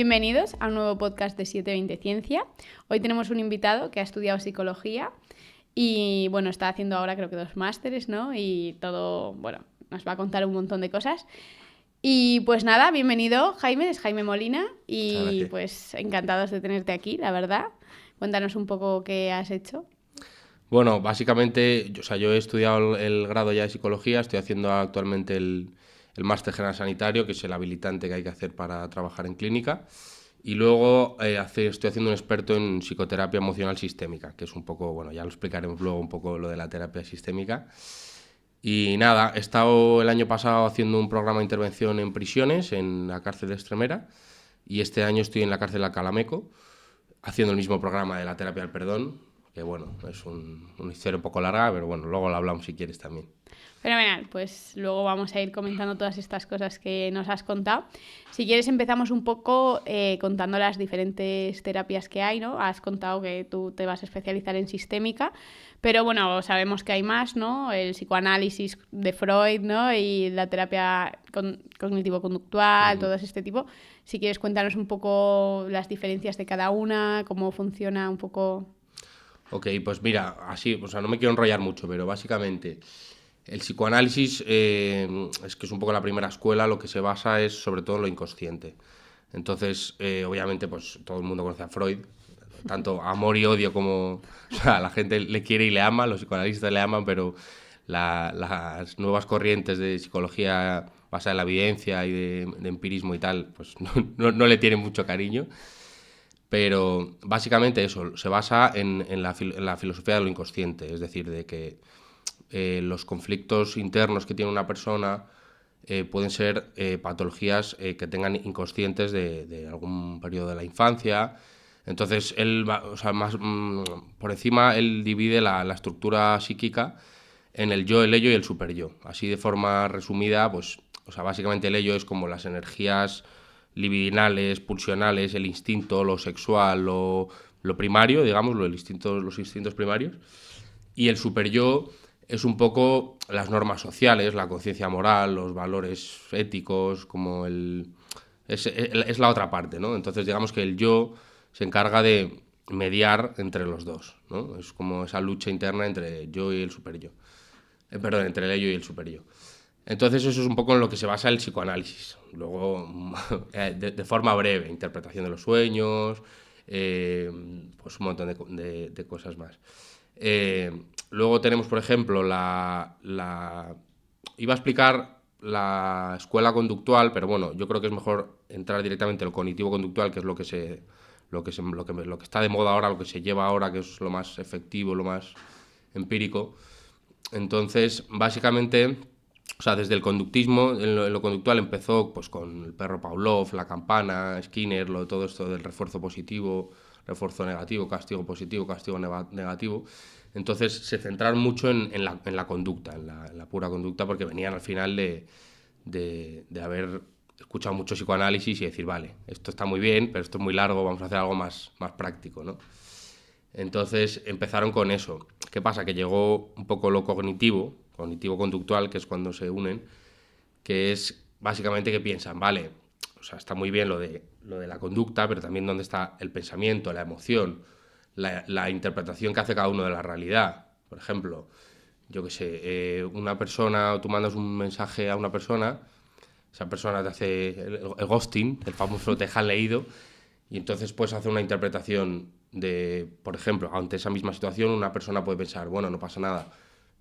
Bienvenidos a un nuevo podcast de 720 Ciencia. Hoy tenemos un invitado que ha estudiado psicología y bueno, está haciendo ahora creo que 2 másteres, ¿no? Y todo, bueno, nos va a contar un montón de cosas. Y pues nada, bienvenido Jaime, es Jaime Molina y pues encantados de tenerte aquí, la verdad. Cuéntanos un poco qué has hecho. Bueno, básicamente, yo he estudiado el grado ya de psicología, estoy haciendo actualmente el máster general sanitario, que es el habilitante que hay que hacer para trabajar en clínica. Y luego estoy haciendo un experto en psicoterapia emocional sistémica, que es un poco, bueno, ya lo explicaremos luego un poco lo de la terapia sistémica. Y nada, he estado el año pasado haciendo un programa de intervención en prisiones, en la cárcel de Extremera, y este año estoy en la cárcel de Alcalá-Meco, haciendo el mismo programa de la terapia del perdón, que bueno, es una historia un poco larga, pero bueno, luego lo hablamos si quieres también. Fenomenal, pues luego vamos a ir comentando todas estas cosas que nos has contado. Si quieres empezamos un poco contando las diferentes terapias que hay, ¿no? Has contado que tú te vas a especializar en sistémica, pero bueno, sabemos que hay más, ¿no? El psicoanálisis de Freud, ¿no? Y la terapia cognitivo-conductual, todo este tipo. Si quieres cuéntanos un poco las diferencias de cada una, cómo funciona un poco. Ok, pues mira, así, o sea, no me quiero enrollar mucho, pero básicamente el psicoanálisis es que es un poco la primera escuela, lo que se basa es sobre todo en lo inconsciente. Entonces, obviamente, pues todo el mundo conoce a Freud, tanto amor y odio como, o sea, la gente le quiere y le ama, los psicoanalistas le aman, pero las nuevas corrientes de psicología basada en la evidencia y de empirismo y tal, pues no le tienen mucho cariño. Pero básicamente eso, se basa en la filosofía de lo inconsciente, es decir, de que los conflictos internos que tiene una persona pueden ser patologías que tengan inconscientes de algún periodo de la infancia. Entonces, él va, o sea, por encima, él divide la estructura psíquica en el yo, el ello y el superyo. Así de forma resumida, pues, o sea, básicamente el ello es como las energías libidinales, pulsionales, el instinto, lo sexual, lo primario, digamos, los instintos primarios. Y el superyo es un poco las normas sociales, la conciencia moral, los valores éticos, como es la otra parte, ¿no? Entonces, digamos que el yo se encarga de mediar entre los dos, ¿no? Es como esa lucha interna entre yo y el superyo. Perdón, entre el ello y el superyo. Entonces eso es un poco en lo que se basa el psicoanálisis. Luego, de forma breve, interpretación de los sueños, pues un montón de cosas más. Luego tenemos, por ejemplo, iba a explicar la escuela conductual, pero bueno, yo creo que es mejor entrar directamente en lo cognitivo-conductual, que es lo que está de moda ahora, lo que se lleva ahora, que es lo más efectivo, lo más empírico. Entonces, básicamente, o sea, desde el conductismo, en lo conductual empezó pues con el perro Pavlov, la campana, Skinner, todo esto del refuerzo positivo, refuerzo negativo, castigo negativo. Entonces se centraron mucho en la conducta, en la pura conducta, porque venían al final de haber escuchado mucho psicoanálisis y decir, vale, esto está muy bien, pero esto es muy largo, vamos a hacer algo más práctico, ¿no? Entonces empezaron con eso. ¿Qué pasa? Que llegó un poco lo cognitivo-conductual, que es cuando se unen, que es básicamente que piensan, vale, o sea, está muy bien lo de la conducta, pero también dónde está el pensamiento, la emoción, la interpretación que hace cada uno de la realidad. Por ejemplo, yo qué sé, una persona, tú mandas un mensaje a una persona, esa persona te hace el ghosting, el famoso te dejan leído, y entonces puedes hacer una interpretación por ejemplo, ante esa misma situación, una persona puede pensar, bueno, no pasa nada,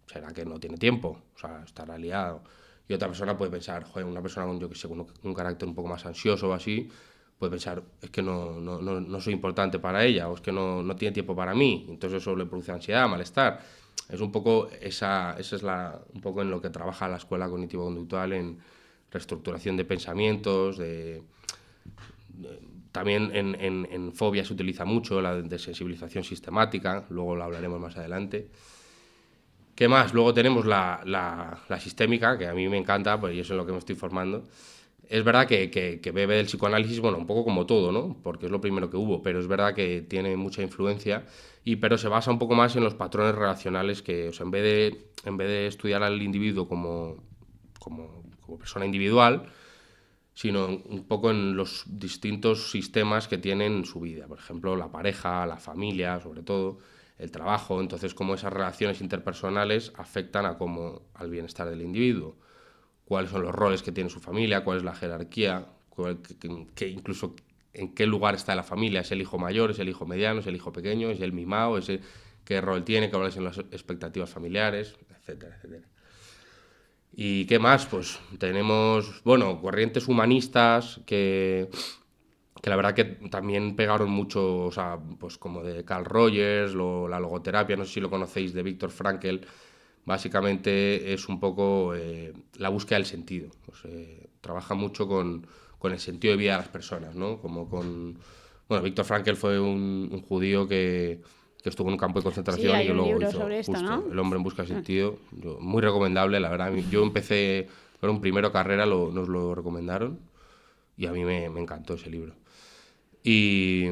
será que no tiene tiempo, o sea, estará liado. Y otra persona puede pensar, joder, una persona con, yo que sé, con un carácter un poco más ansioso o así, puede pensar, es que no soy importante para ella, o es que no tiene tiempo para mí, entonces eso le produce ansiedad, malestar. Es un poco esa es un poco en lo que trabaja la escuela cognitivo-conductual, en reestructuración de pensamientos, también en fobia se utiliza mucho la desensibilización sistemática, luego lo hablaremos más adelante. ¿Qué más? Luego tenemos la sistémica, que a mí me encanta, pues yo es en lo que me estoy formando. Es verdad que bebe del psicoanálisis, bueno, un poco como todo, ¿no? Porque es lo primero que hubo, pero es verdad que tiene mucha influencia, pero se basa un poco más en los patrones relacionales que, o sea, en vez de estudiar al individuo como persona individual, sino un poco en los distintos sistemas que tienen en su vida. Por ejemplo, la pareja, la familia, sobre todo, el trabajo. Entonces, cómo esas relaciones interpersonales afectan al bienestar del individuo. Cuáles son los roles que tiene su familia, cuál es la jerarquía, incluso en qué lugar está la familia. ¿Es el hijo mayor, es el hijo mediano, es el hijo pequeño, es el mimado, qué rol tiene, cuáles son las expectativas familiares, etcétera, etcétera. ¿Y qué más? Pues tenemos, bueno, corrientes humanistas que la verdad que también pegaron mucho, o sea, pues como de Carl Rogers, la logoterapia, no sé si lo conocéis, de Viktor Frankl. Básicamente es un poco la búsqueda del sentido. Pues, trabaja mucho con el sentido de vida de las personas, ¿no? Bueno, Viktor Frankl fue un judío que estuvo en un campo de Sí, concentración y hay que un luego libro hizo sobre esto, justo ¿no? El hombre en busca de sentido. Muy recomendable, la verdad. Yo empecé, era un primero carrera, nos lo recomendaron y a mí me encantó ese libro. Y,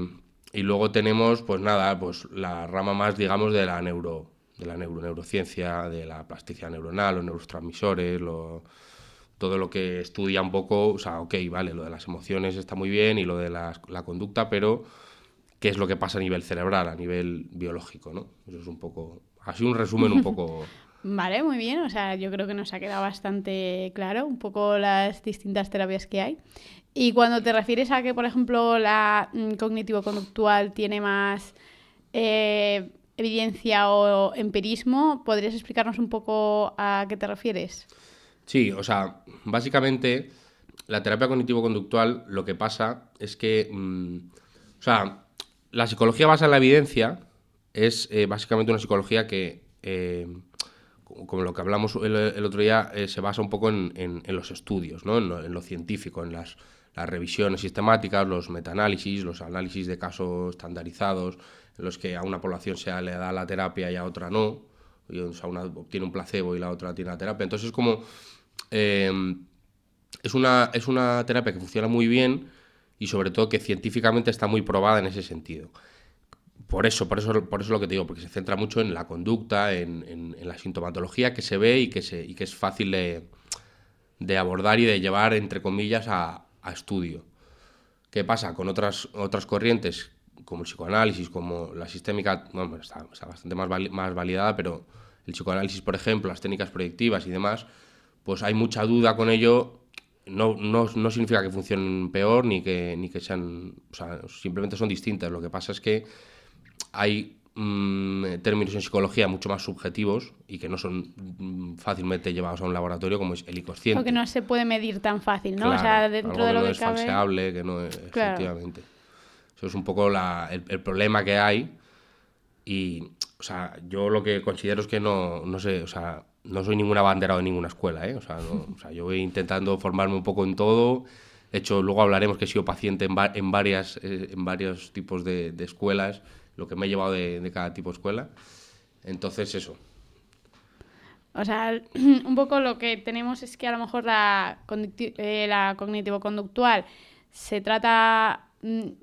y luego tenemos, pues nada, pues la rama más, digamos, neurociencia, de la plasticidad neuronal, los neurotransmisores, todo lo que estudia un poco, o sea, ok, vale, lo de las emociones está muy bien y lo de la conducta, pero ¿qué es lo que pasa a nivel cerebral, a nivel biológico, ¿no? Eso es un poco, así un resumen un poco... Vale, muy bien. O sea, yo creo que nos ha quedado bastante claro un poco las distintas terapias que hay. Y cuando te refieres a que, por ejemplo, la cognitivo-conductual tiene más evidencia o empirismo, ¿podrías explicarnos un poco a qué te refieres? Sí, o sea, básicamente la terapia cognitivo-conductual lo que pasa es que, o sea, la psicología basada en la evidencia es básicamente una psicología que, como lo que hablamos el otro día, se basa un poco en los estudios, ¿no? En lo científico, en las revisiones sistemáticas, los metaanálisis, los análisis de casos estandarizados, en los que a una población le da la terapia y a otra no, o sea, una obtiene un placebo y la otra tiene la terapia. Entonces es como eh, es una terapia que funciona muy bien y sobre todo que científicamente está muy probada en ese sentido. Por eso lo que te digo, porque se centra mucho en la conducta, en la sintomatología que se ve y que es fácil de abordar y de llevar, entre comillas, a estudio. ¿Qué pasa con otras corrientes, como el psicoanálisis, como la sistémica? Bueno, está bastante más validada, pero el psicoanálisis, por ejemplo, las técnicas proyectivas y demás, pues hay mucha duda con ello. No significa que funcionen peor ni que sean. O sea, simplemente son distintas. Lo que pasa es que hay términos en psicología mucho más subjetivos y que no son fácilmente llevados a un laboratorio, como es el O que inconsciente. no se puede medir tan fácil, ¿no? O Claro, sea, dentro algo de que lo no que es cabe. falseable, que no es, Claro. efectivamente. Eso es un poco el problema que hay. Y, o sea, yo lo que considero es que no sé, o sea, no soy ningún abanderado de ninguna escuela, ¿eh? O sea, yo voy intentando formarme un poco en todo. De hecho, luego hablaremos que he sido paciente en varios tipos de escuelas, lo que me he llevado de cada tipo de escuela. Entonces, eso. O sea, un poco lo que tenemos es que a lo mejor la cognitivo-conductual se trata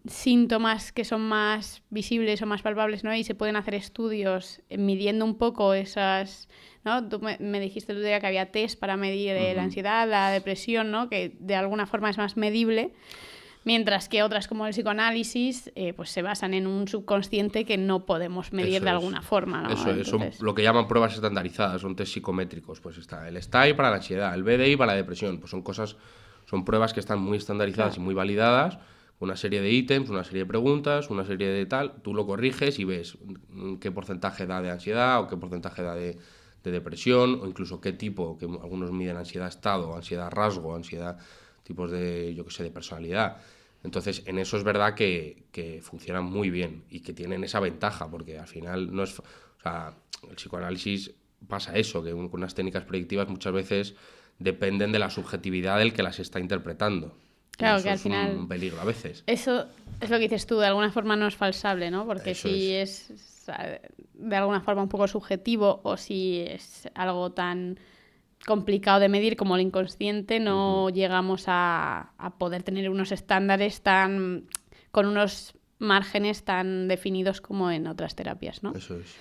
síntomas que son más visibles o más palpables, ¿no? Y se pueden hacer estudios midiendo un poco esas, ¿no? Tú me dijiste el otro día que había test para medir la Ujú. ansiedad, la depresión, ¿no? Que de alguna forma es más medible. Mientras que otras como el psicoanálisis pues se basan en un subconsciente que no podemos medir Eso de es. alguna forma, ¿no? Son Entonces, lo que llaman pruebas estandarizadas, son test psicométricos. Pues está el STAI para la ansiedad, el BDI para la depresión. Pues son pruebas que están muy estandarizadas claro. y muy validadas. Una serie de ítems, una serie de preguntas, una serie de tal. Tú lo corriges y ves qué porcentaje da de ansiedad o qué porcentaje da de depresión, o incluso qué tipo, que algunos miden ansiedad estado, ansiedad rasgo, ansiedad tipos de, yo qué sé, de personalidad. Entonces, en eso es verdad que funcionan muy bien y que tienen esa ventaja, porque al final no es. O sea, el psicoanálisis pasa eso, que con unas técnicas predictivas muchas veces dependen de la subjetividad del que las está interpretando. Y Claro que eso al es final un peligro a veces. eso es lo que dices tú, de alguna forma no es falsable, ¿no? Porque Eso si es. es de alguna forma un poco subjetivo o si es algo tan complicado de medir como el inconsciente, Ujú. no llegamos a poder tener unos estándares tan con unos márgenes tan definidos como en otras terapias, ¿no? Eso es.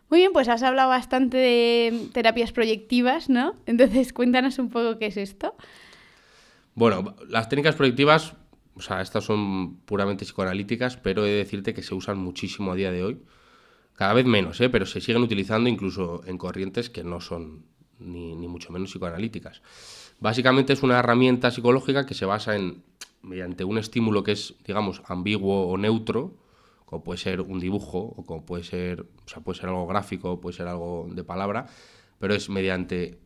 Muy bien, pues has hablado bastante de terapias proyectivas, ¿no? Entonces, cuéntanos un poco qué es esto. Bueno, las técnicas proyectivas, o sea, estas son puramente psicoanalíticas, pero he de decirte que se usan muchísimo a día de hoy. Cada vez menos, pero se siguen utilizando incluso en corrientes que no son ni mucho menos psicoanalíticas. Básicamente es una herramienta psicológica que se basa en, mediante un estímulo que es, digamos, ambiguo o neutro, como puede ser un dibujo, o como puede ser, o sea, puede ser algo gráfico, puede ser algo de palabra, pero es mediante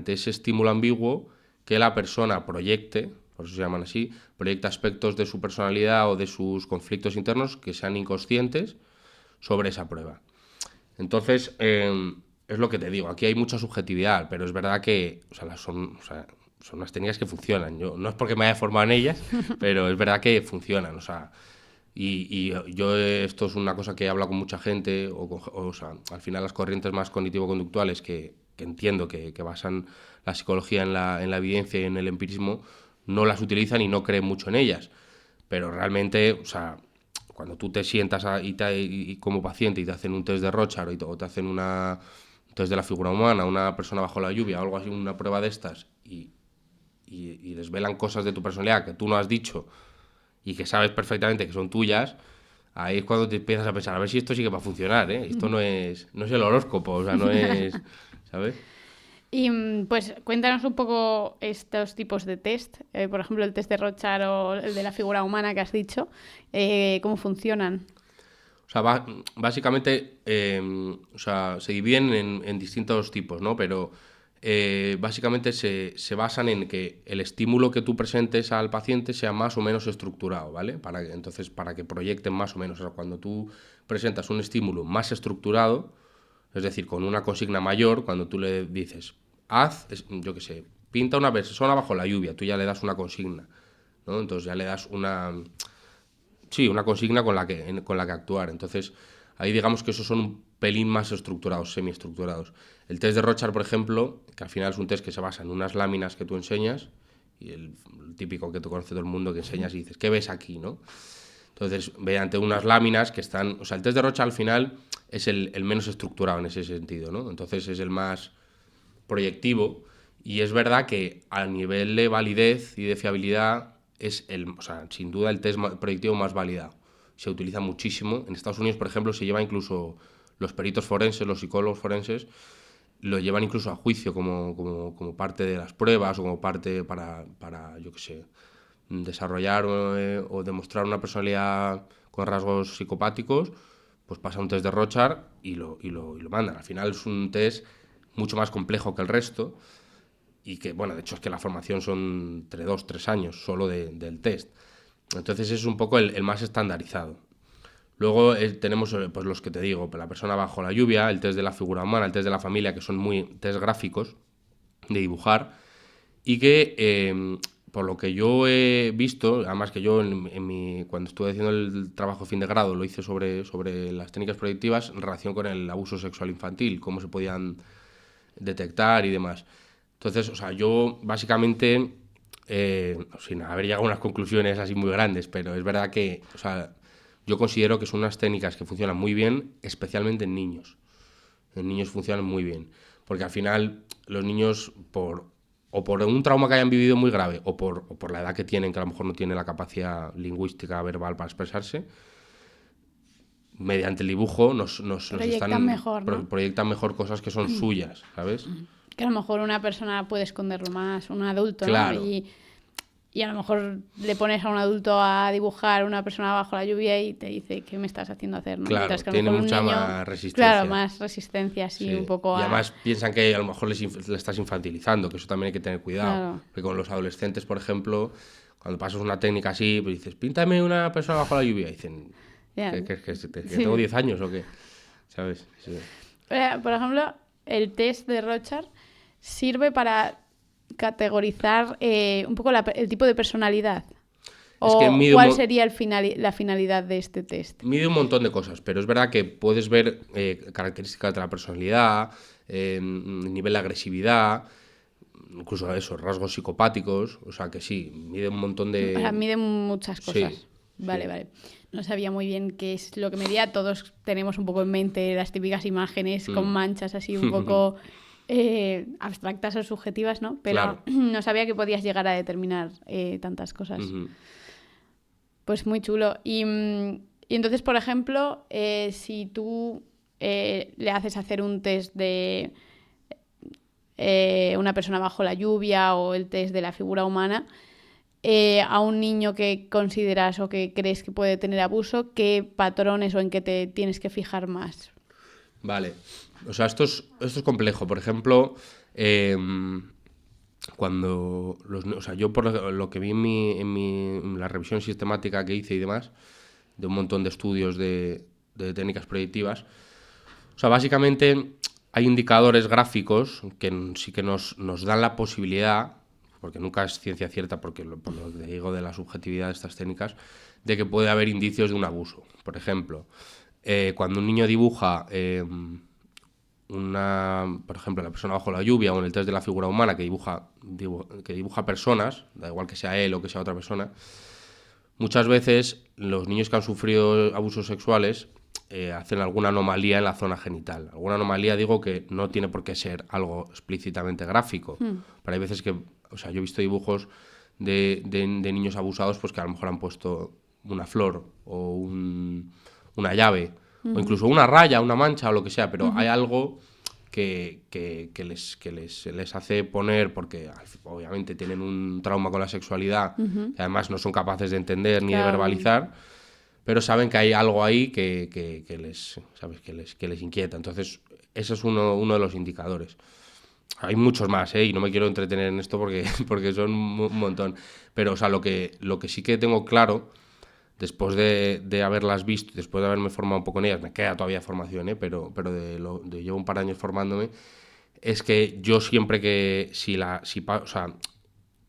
ese estímulo ambiguo que la persona proyecte, por eso se llaman así, proyecta aspectos de su personalidad o de sus conflictos internos que sean inconscientes sobre esa prueba. Entonces, es lo que te digo, aquí hay mucha subjetividad, pero es verdad que son unas técnicas que funcionan. Yo, no es porque me haya formado en ellas, pero es verdad que funcionan. O sea, y yo esto es una cosa que he hablado con mucha gente, o sea, al final las corrientes más cognitivo-conductuales que entiendo que basan la psicología en la evidencia y en el empirismo, no las utilizan y no creen mucho en ellas. Pero realmente, o sea, cuando tú te sientas y como paciente y te hacen un test de Rorschach o te hacen un test de la figura humana, una persona bajo la lluvia o algo así, una prueba de estas, y desvelan cosas de tu personalidad que tú no has dicho y que sabes perfectamente que son tuyas, ahí es cuando te empiezas a pensar, a ver si esto sí que va a funcionar, ¿eh? Esto no es el horóscopo, o sea, no es, ¿sabes? Y pues cuéntanos un poco estos tipos de test, por ejemplo el test de Rorschach o el de la figura humana que has dicho, cómo funcionan. O sea, básicamente, o sea, se dividen en distintos tipos, ¿no? Pero básicamente se basan en que el estímulo que tú presentes al paciente sea más o menos estructurado, ¿vale? Entonces, para que proyecten más o menos. O sea, cuando tú presentas un estímulo más estructurado, es decir, con una consigna mayor, cuando tú le dices, yo qué sé, pinta una persona bajo la lluvia, tú ya le das una consigna, ¿no? Entonces ya le das una consigna con la que actuar. Entonces, ahí digamos que esos son un pelín más estructurados, semiestructurados. El test de Rorschach, por ejemplo, que al final es un test que se basa en unas láminas que tú enseñas, y el típico que te conoce todo el mundo, que enseñas y dices, ¿qué ves aquí, no? Entonces, mediante unas láminas que están... O sea, el test de Rorschach al final es el menos estructurado en ese sentido, ¿no? Entonces es el más proyectivo, y es verdad que a nivel de validez y de fiabilidad es o sea, sin duda el test proyectivo más validado. Se utiliza muchísimo. En Estados Unidos, por ejemplo, se lleva incluso los peritos forenses, los psicólogos forenses, lo llevan incluso a juicio como parte de las pruebas o como parte para yo qué sé, desarrollar o demostrar una personalidad con rasgos psicopáticos, pues pasa un test de Rorschach y lo mandan. Al final es un test mucho más complejo que el resto y que, bueno, de hecho es que la formación son entre 2-3 años solo del test. Entonces es un poco el más estandarizado. Luego tenemos pues los que te digo, la persona bajo la lluvia, el test de la figura humana, el test de la familia, que son muy test gráficos de dibujar y que por lo que yo he visto, además que yo cuando estuve haciendo el trabajo fin de grado lo hice sobre las técnicas proyectivas en relación con el abuso sexual infantil, cómo se podían detectar y demás. Entonces, o sea, yo básicamente, sin haber llegado a unas conclusiones así muy grandes, pero es verdad que, o sea, yo considero que son unas técnicas que funcionan muy bien, especialmente en niños. En niños funcionan muy bien, porque al final los niños, o por un trauma que hayan vivido muy grave, o por la edad que tienen, que a lo mejor no tienen la capacidad lingüística verbal para expresarse, mediante el dibujo nos Proyectan mejor, ¿no? proyectan mejor cosas que son suyas, ¿sabes? Que a lo mejor una persona puede esconderlo más, un adulto, Claro. ¿no? Y a lo mejor le pones a un adulto a dibujar una persona bajo la lluvia y te dice, ¿qué me estás haciendo hacer? ¿no? Claro, Mientras que a lo tiene mejor mucha un niño, más resistencia. claro, más resistencia, así Sí. un poco Y a... además piensan que a lo mejor le estás infantilizando, que eso también hay que tener cuidado. Claro. Porque con los adolescentes, por ejemplo, cuando pasas una técnica así, pues dices, píntame una persona bajo la lluvia. Y dicen, Ya. ¿que Sí. tengo 10 años o qué? ¿Sabes? Sí. Por ejemplo, el test de Rorschach sirve para categorizar un poco el tipo de personalidad. Es que ¿O cuál sería la finalidad de este test? Mide un montón de cosas, pero es verdad que puedes ver características de la personalidad, nivel de agresividad, incluso eso, rasgos psicopáticos, o sea que sí, mide un montón de... O sea, mide muchas cosas. Sí, Vale, sí. vale. No sabía muy bien qué es lo que medía. Todos tenemos un poco en mente las típicas imágenes con manchas así un poco abstractas o subjetivas, ¿no? Pero Claro. no sabía que podías llegar a determinar tantas cosas. Ujú. Pues muy chulo. Y entonces, por ejemplo, si tú le haces hacer un test de una persona bajo la lluvia o el test de la figura humana, a un niño que consideras o que crees que puede tener abuso, ¿qué patrones o en qué te tienes que fijar más? Vale. O sea, esto es complejo. Por ejemplo, cuando o sea, yo por lo que vi en la revisión sistemática que hice y demás, de un montón de estudios de técnicas proyectivas, o sea, básicamente hay indicadores gráficos que sí que nos dan la posibilidad, porque nunca es ciencia cierta, porque por lo que digo de la subjetividad de estas técnicas, de que puede haber indicios de un abuso. Por ejemplo, cuando un niño dibuja por ejemplo, la persona bajo la lluvia o en el test de la figura humana que dibuja personas, da igual que sea él o que sea otra persona, muchas veces los niños que han sufrido abusos sexuales hacen alguna anomalía en la zona genital. Alguna anomalía, digo, que no tiene por qué ser algo explícitamente gráfico. Pero hay veces que, o sea, yo he visto dibujos de niños abusados pues que a lo mejor han puesto una flor o una llave o incluso una raya, una mancha o lo que sea, pero hay algo que les hace poner, porque obviamente tienen un trauma con la sexualidad, que además no son capaces de entender ni de Claro. verbalizar, pero saben que hay algo ahí que les, ¿sabes? Que les inquieta. Entonces, ese es uno de los indicadores. Hay muchos más, ¿eh? Y no me quiero entretener en esto porque son un montón. Pero, o sea, lo que sí que tengo claro, después de haberlas visto, después de haberme formado un poco en ellas, me queda todavía formación, ¿eh? Pero llevo un par de años formándome, es que yo siempre que, o sea,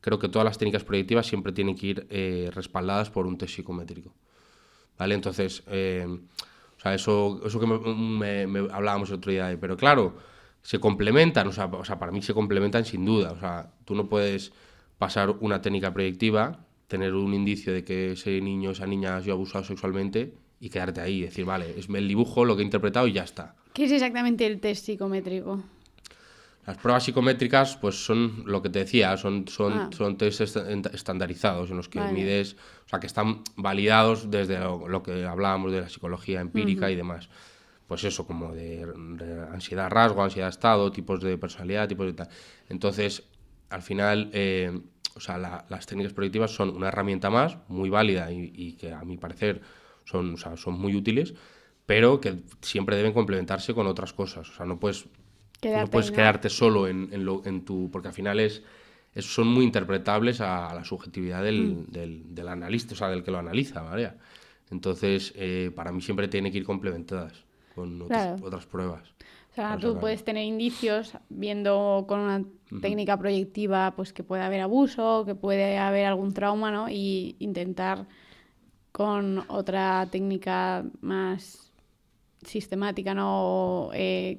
creo que todas las técnicas proyectivas siempre tienen que ir respaldadas por un test psicométrico, ¿vale? Entonces, o sea, eso que me hablábamos el otro día, pero claro, se complementan, o sea, para mí se complementan sin duda, o sea, tú no puedes pasar una técnica proyectiva, tener un indicio de que ese niño, esa niña ha sido abusado sexualmente y quedarte ahí y decir, vale, es el dibujo, lo que he interpretado y ya está. ¿Qué es exactamente el test psicométrico? Las pruebas psicométricas, pues son lo que te decía, son Ah, test estandarizados en los que vale. mides, o sea, que están validados desde lo que hablábamos de la psicología empírica y demás. Pues eso, como de ansiedad rasgo, ansiedad estado, tipos de personalidad, tipos de tal. Entonces, al final, o sea, las técnicas proyectivas son una herramienta más, muy válida y que a mi parecer o sea, son muy útiles, pero que siempre deben complementarse con otras cosas. O sea, no Quedarte ahí, puedes ¿no? quedarte solo en tu... Porque al final son muy interpretables a la subjetividad del analista, o sea, del que lo analiza, ¿vale? Entonces, para mí siempre tiene que ir complementadas con Claro. otras pruebas O sea, para tú sacarlo. puedes tener indicios viendo con una técnica proyectiva pues que puede haber abuso, que puede haber algún trauma, ¿no? Y intentar con otra técnica más sistemática, ¿no? O,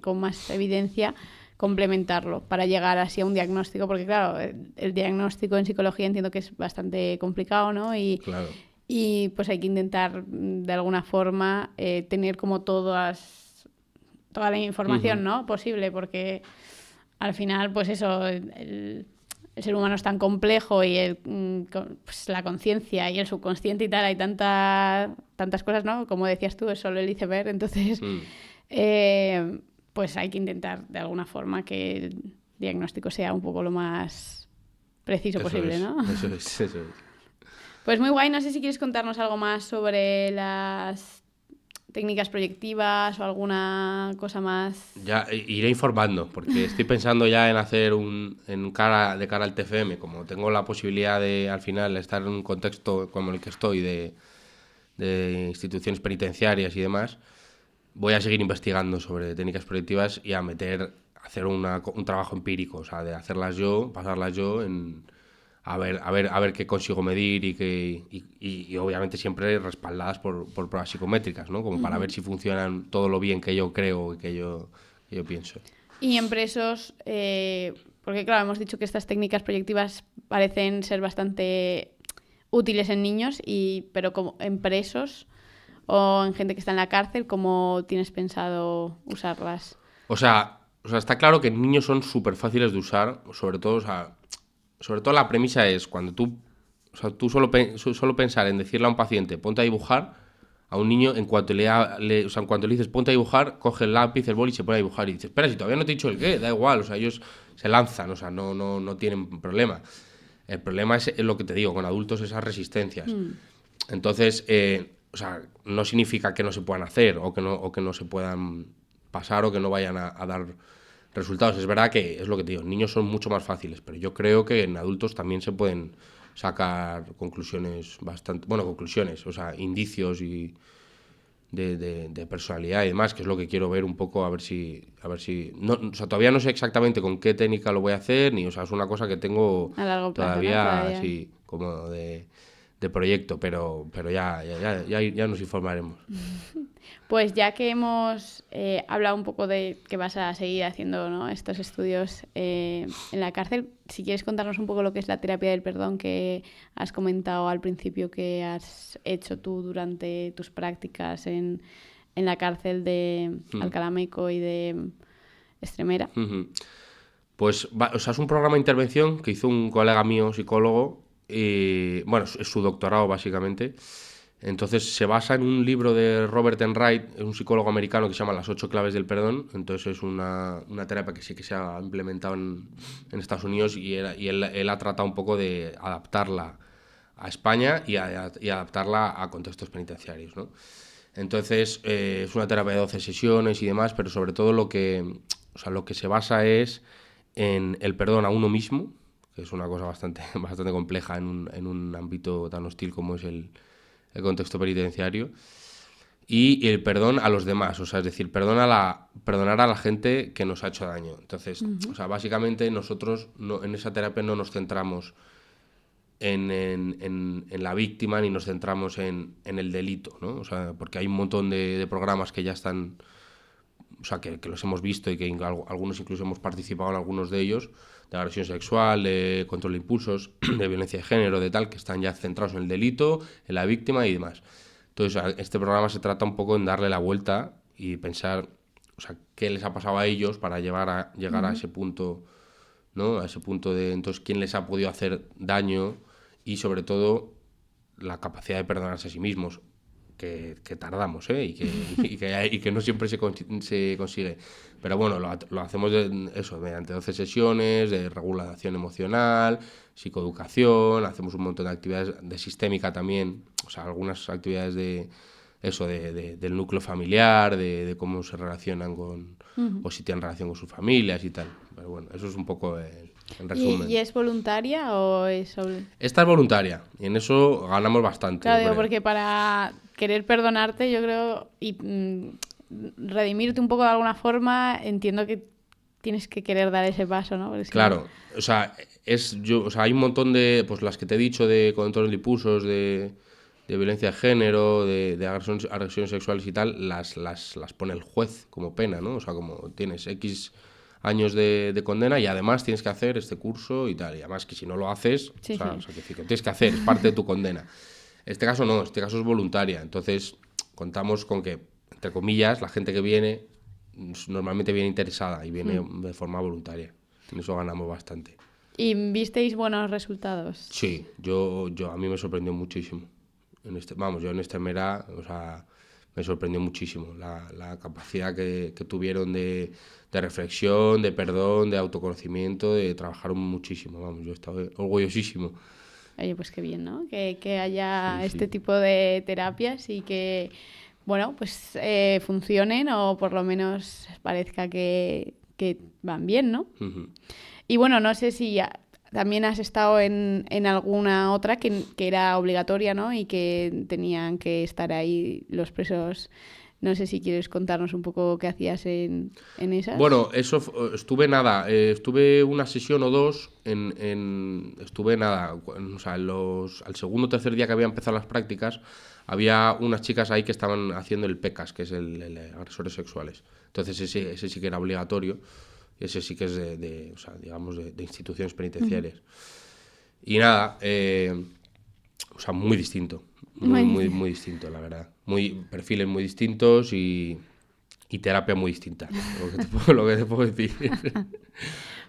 con más evidencia, complementarlo para llegar así a un diagnóstico, porque claro, el diagnóstico en psicología entiendo que es bastante complicado, ¿no? Claro. Y pues hay que intentar de alguna forma tener como toda la información, ¿no? Posible, porque al final, pues eso, el ser humano es tan complejo y pues la conciencia y el subconsciente y tal, hay tantas cosas, ¿no? Como decías tú, es solo el iceberg, entonces eh, pues hay que intentar de alguna forma que el diagnóstico sea un poco lo más preciso Eso posible, es, ¿no? eso es, eso es. Pues muy guay, no sé si quieres contarnos algo más sobre las técnicas proyectivas o alguna cosa más. Ya iré informando, porque estoy pensando ya en hacer de cara al TFM, como tengo la posibilidad de al final estar en un contexto como el que estoy de instituciones penitenciarias y demás, voy a seguir investigando sobre técnicas proyectivas y hacer un trabajo empírico, o sea, de hacerlas yo, pasarlas yo a ver qué consigo medir y obviamente siempre respaldadas por pruebas psicométricas, ¿no? Como para ver si funcionan todo lo bien que yo creo y que yo pienso. Y en presos, porque claro, hemos dicho que estas técnicas proyectivas parecen ser bastante útiles en niños, pero como en presos o en gente que está en la cárcel, ¿cómo tienes pensado usarlas? O sea, O sea, está claro que niños son súper fáciles de usar, sobre todo, o sea, sobre todo la premisa es cuando tú, o sea, tú solo pensar en decirle a un paciente, ponte a dibujar, a un niño, en cuanto o sea, en cuanto le dices, ponte a dibujar, coge el lápiz, el boli y se pone a dibujar. Y dices, espera, si todavía no te he dicho el qué, da igual, o sea, ellos se lanzan, o sea, no tienen problema. El problema es lo que te digo, con adultos esas resistencias. Entonces, o sea, no significa que no se puedan hacer o que no se puedan pasar o que no vayan a dar resultados. Es verdad que es lo que te digo, niños son mucho más fáciles, pero yo creo que en adultos también se pueden sacar conclusiones bastante, bueno, conclusiones, o sea, indicios y de personalidad y demás, que es lo que quiero ver un poco a ver si no, o sea, todavía no sé exactamente con qué técnica lo voy a hacer, ni, o sea, es una cosa que tengo A largo plazo, ¿no? todavía Todavía. así como de proyecto, pero ya nos informaremos. Pues ya que hemos hablado un poco de que vas a seguir haciendo, ¿no?, estos estudios en la cárcel, si quieres contarnos un poco lo que es la terapia del perdón que has comentado al principio que has hecho tú durante tus prácticas en la cárcel de Alcalá Meco y de Extremera. Pues, o sea, es un programa de intervención que hizo un colega mío, psicólogo, y, bueno, es su doctorado básicamente. Entonces se basa en un libro de Robert Enright, un psicólogo americano que se llama Las 8 claves del perdón. Entonces es una terapia que sí que se ha implementado en Estados Unidos y él ha tratado un poco de adaptarla a España y adaptarla a contextos penitenciarios, ¿no? Entonces es una terapia de 12 sesiones y demás, pero sobre todo o sea, lo que se basa es en el perdón a uno mismo, que es una cosa bastante compleja en un ámbito tan hostil como es el contexto penitenciario, y el perdón a los demás, o sea, es decir, perdonar a la gente que nos ha hecho daño. Entonces, o sea, básicamente nosotros en esa terapia no nos centramos en la víctima ni nos centramos en el delito, ¿no? O sea, porque hay un montón de programas que ya están, o sea, que los hemos visto y que algunos incluso hemos participado en algunos de ellos, de agresión sexual, de control de impulsos, de violencia de género, de tal, que están ya centrados en el delito, en la víctima y demás. Entonces, este programa se trata un poco en darle la vuelta y pensar, o sea, qué les ha pasado a ellos para llegar a ese punto, ¿no? A ese punto de, entonces, quién les ha podido hacer daño y, sobre todo, la capacidad de perdonarse a sí mismos, que tardamos, ¿eh? Y que no siempre se consigue. Pero bueno, lo hacemos mediante 12 sesiones de regulación emocional, psicoeducación, hacemos un montón de actividades de sistémica también, o sea, algunas actividades del núcleo familiar, de cómo se relacionan o si tienen relación con sus familias y tal. Pero bueno, eso es un poco el resumen. ¿Y es voluntaria o es Esta es voluntaria y en eso ganamos bastante. Claro, digo, porque para querer perdonarte, yo creo, y redimirte un poco de alguna forma, entiendo que tienes que querer dar ese paso, ¿no? Porque claro, o sea, o sea, hay un montón de, pues las que te he dicho de control de impulsos, de violencia de género, de agresiones sexuales y tal, las pone el juez como pena, ¿no? O sea, como tienes X años de condena y además tienes que hacer este curso y tal. Y además que si no lo haces, Sí, o sea, sí. que tienes que hacer, es parte de tu condena. Este caso no, este caso es voluntaria. Entonces, contamos con que, entre comillas, la gente que viene normalmente viene interesada y viene de forma voluntaria. En eso ganamos bastante. ¿Y visteis buenos resultados? Sí, a mí me sorprendió muchísimo. Yo en Extremera, o sea, me sorprendió muchísimo la capacidad que tuvieron de reflexión, de perdón, de autoconocimiento, de trabajar muchísimo. Vamos, yo estaba orgullosísimo. Oye, pues qué bien, ¿no? Que haya Sí, este sí. tipo de terapias y que, bueno, pues funcionen o por lo menos parezca que van bien, ¿no? Ujú. Y bueno, no sé si también has estado en alguna otra que era obligatoria, ¿no? Y que tenían que estar ahí los presos. No sé si quieres contarnos un poco qué hacías en esas. Bueno, estuve nada, estuve una sesión o dos estuve nada, o sea, al segundo o tercer día que había empezado las prácticas, había unas chicas ahí que estaban haciendo el PECAS, que es el agresores sexuales. Entonces ese sí que era obligatorio, y ese sí que es o sea, digamos, de instituciones penitenciarias. Y nada, o sea, muy distinto, muy distinto, la verdad. Perfiles muy distintos y terapia muy distinta, lo que te puedo decir.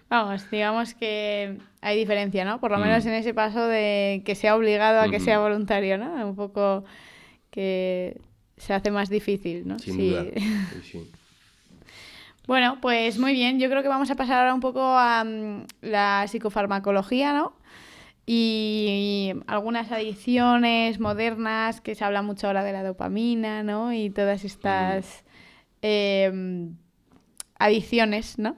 Vamos, digamos que hay diferencia, ¿no? Por lo menos en ese paso de que sea obligado a que sea voluntario, ¿no? Un poco que se hace más difícil, ¿no? Sin Sí. duda. Sí. Bueno, pues muy bien. Yo creo que vamos a pasar ahora un poco a la psicofarmacología, ¿no? Y algunas adicciones modernas, que se habla mucho ahora de la dopamina, ¿no? Y todas estas adicciones, ¿no?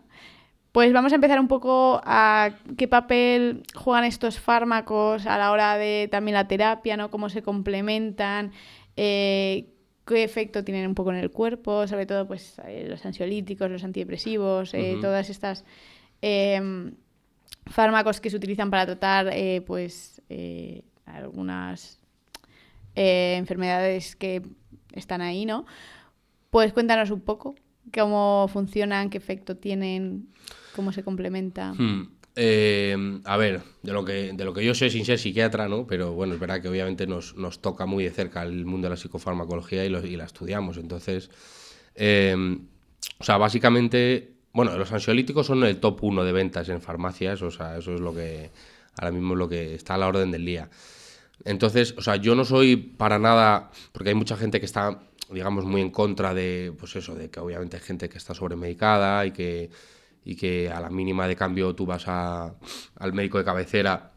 Pues vamos a empezar un poco a qué papel juegan estos fármacos a la hora de también la terapia, ¿no? Cómo se complementan, qué efecto tienen un poco en el cuerpo, sobre todo pues los ansiolíticos, los antidepresivos, todas estas fármacos que se utilizan para tratar pues algunas enfermedades que están ahí, ¿no? Pues cuéntanos un poco cómo funcionan, qué efecto tienen, cómo se complementa. A ver, de lo que yo sé sin ser psiquiatra, ¿no? Pero bueno, es verdad que obviamente nos toca muy de cerca el mundo de la psicofarmacología y la estudiamos. Entonces, o sea, básicamente, bueno, los ansiolíticos son el top 1 de ventas en farmacias, o sea, eso es lo que ahora mismo es lo que está a la orden del día. Entonces, o sea, yo no soy para nada, porque hay mucha gente que está, digamos, muy en contra de, pues eso, de que obviamente hay gente que está sobremedicada y que a la mínima de cambio tú vas al médico de cabecera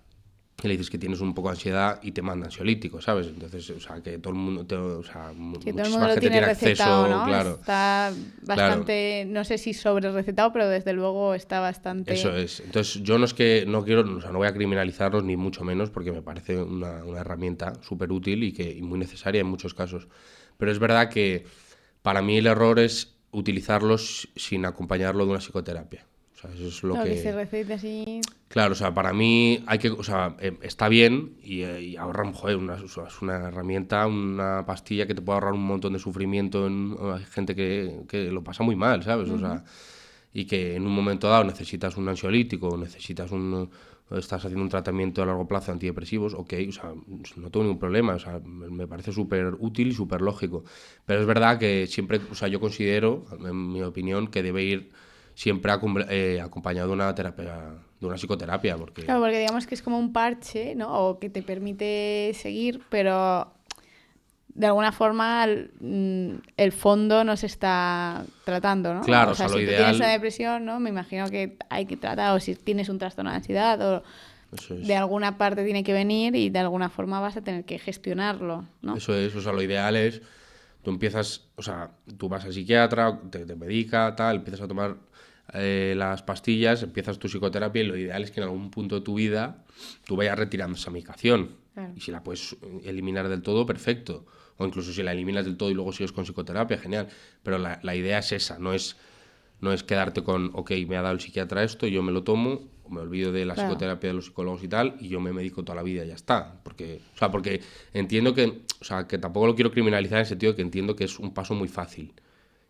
y le dices que tienes un poco de ansiedad y te manda ansiolítico, ¿sabes? Entonces, o sea, que todo el mundo, o sea, Que todo el muchísima mundo lo gente tiene tiene recetado, acceso, ¿no? claro. Está bastante, no sé si sobre recetado, pero desde luego está bastante... Eso es. Entonces, yo no es que no quiero, o sea, no voy a criminalizarlos ni mucho menos porque me parece una herramienta súper útil y muy necesaria en muchos casos. Pero es verdad que para mí el error es utilizarlos sin acompañarlo de una psicoterapia. O sea, eso es lo Claro, que... que se recete así... Claro, o sea, para mí hay que, o sea, está bien y ahorra, joder, es una herramienta, una pastilla que te puede ahorrar un montón de sufrimiento hay gente que lo pasa muy mal, ¿sabes? O sea, y que en un momento dado necesitas un ansiolítico, estás haciendo un tratamiento a largo plazo de antidepresivos, ok, o sea, no tengo ningún problema, o sea, me parece súper útil y súper lógico. Pero es verdad que siempre, o sea, yo considero, en mi opinión, que debe ir siempre acompañado de una terapia, de una psicoterapia, porque... Claro, porque digamos que es como un parche, ¿no? O que te permite seguir, pero de alguna forma el fondo no se está tratando, ¿no? Claro, O o sea, sea, lo si tú tienes una ideal... depresión, ¿no? Me imagino que hay que tratar, o si tienes un trastorno de ansiedad, o Eso de es. alguna parte tiene que venir y de alguna forma vas a tener que gestionarlo, ¿no? Eso es, o sea, lo ideal es, tú empiezas, o sea, tú vas al psiquiatra, te medica, tal, empiezas a tomar las pastillas, empiezas tu psicoterapia y lo ideal es que en algún punto de tu vida tú vayas retirando esa medicación. Claro. Y si la puedes eliminar del todo, perfecto. O incluso si la eliminas del todo y luego sigues con psicoterapia, genial. Pero la idea es esa, no es quedarte con, ok, me ha dado el psiquiatra esto, yo me lo tomo, me olvido de la Claro. psicoterapia de los psicólogos y tal, y yo me medico toda la vida y ya está. Porque entiendo que, o sea, que tampoco lo quiero criminalizar en el sentido de que entiendo que es un paso muy fácil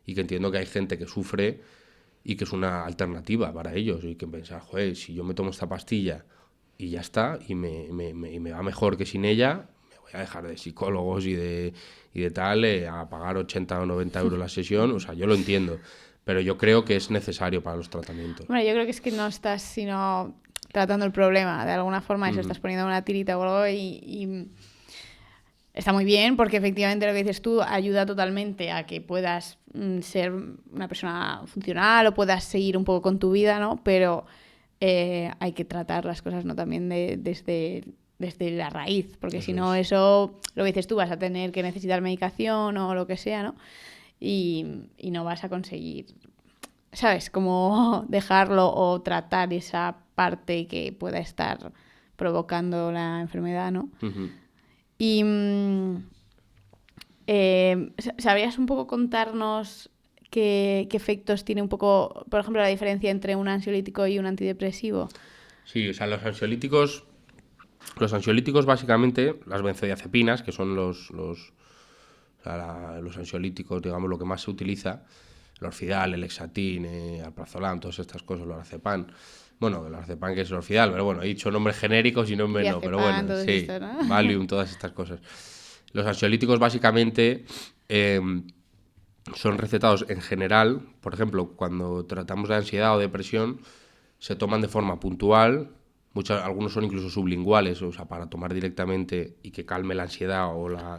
y que entiendo que hay gente que sufre y que es una alternativa para ellos y que pensar, joder, si yo me tomo esta pastilla y ya está, y me va mejor que sin ella, me voy a dejar de psicólogos y de tal, a pagar 80 o 90 euros la sesión, o sea, yo lo entiendo, pero yo creo que es necesario para los tratamientos. Bueno, yo creo que es que no estás sino tratando el problema, de alguna forma, eso, estás poniendo una tirita o algo y está muy bien porque efectivamente lo que dices tú ayuda totalmente a que puedas ser una persona funcional o puedas seguir un poco con tu vida, ¿no? Pero hay que tratar las cosas, ¿no? También desde la raíz, porque si no, eso, lo que dices tú, vas a tener que necesitar medicación o lo que sea, ¿no? Y no vas a conseguir, ¿sabes? Como dejarlo o tratar esa parte que pueda estar provocando la enfermedad, ¿no? Y ¿sabrías un poco contarnos qué efectos tiene un poco, por ejemplo, la diferencia entre un ansiolítico y un antidepresivo? Sí, o sea, los ansiolíticos básicamente, las benzodiazepinas, que son los ansiolíticos, digamos, lo que más se utiliza, el Orfidal, el Lexatin, alprazolam, todas estas cosas, el Lorazepam. Bueno, el Lorazepam que es el Orfidal, pero bueno, he dicho nombres genéricos y nombres no, pero Diazepam, bueno, todo sí, esto, ¿no? Valium, todas estas cosas. Los ansiolíticos básicamente son recetados en general, por ejemplo, cuando tratamos de ansiedad o depresión, se toman de forma puntual, algunos son incluso sublinguales, o sea, para tomar directamente y que calme la ansiedad o el Para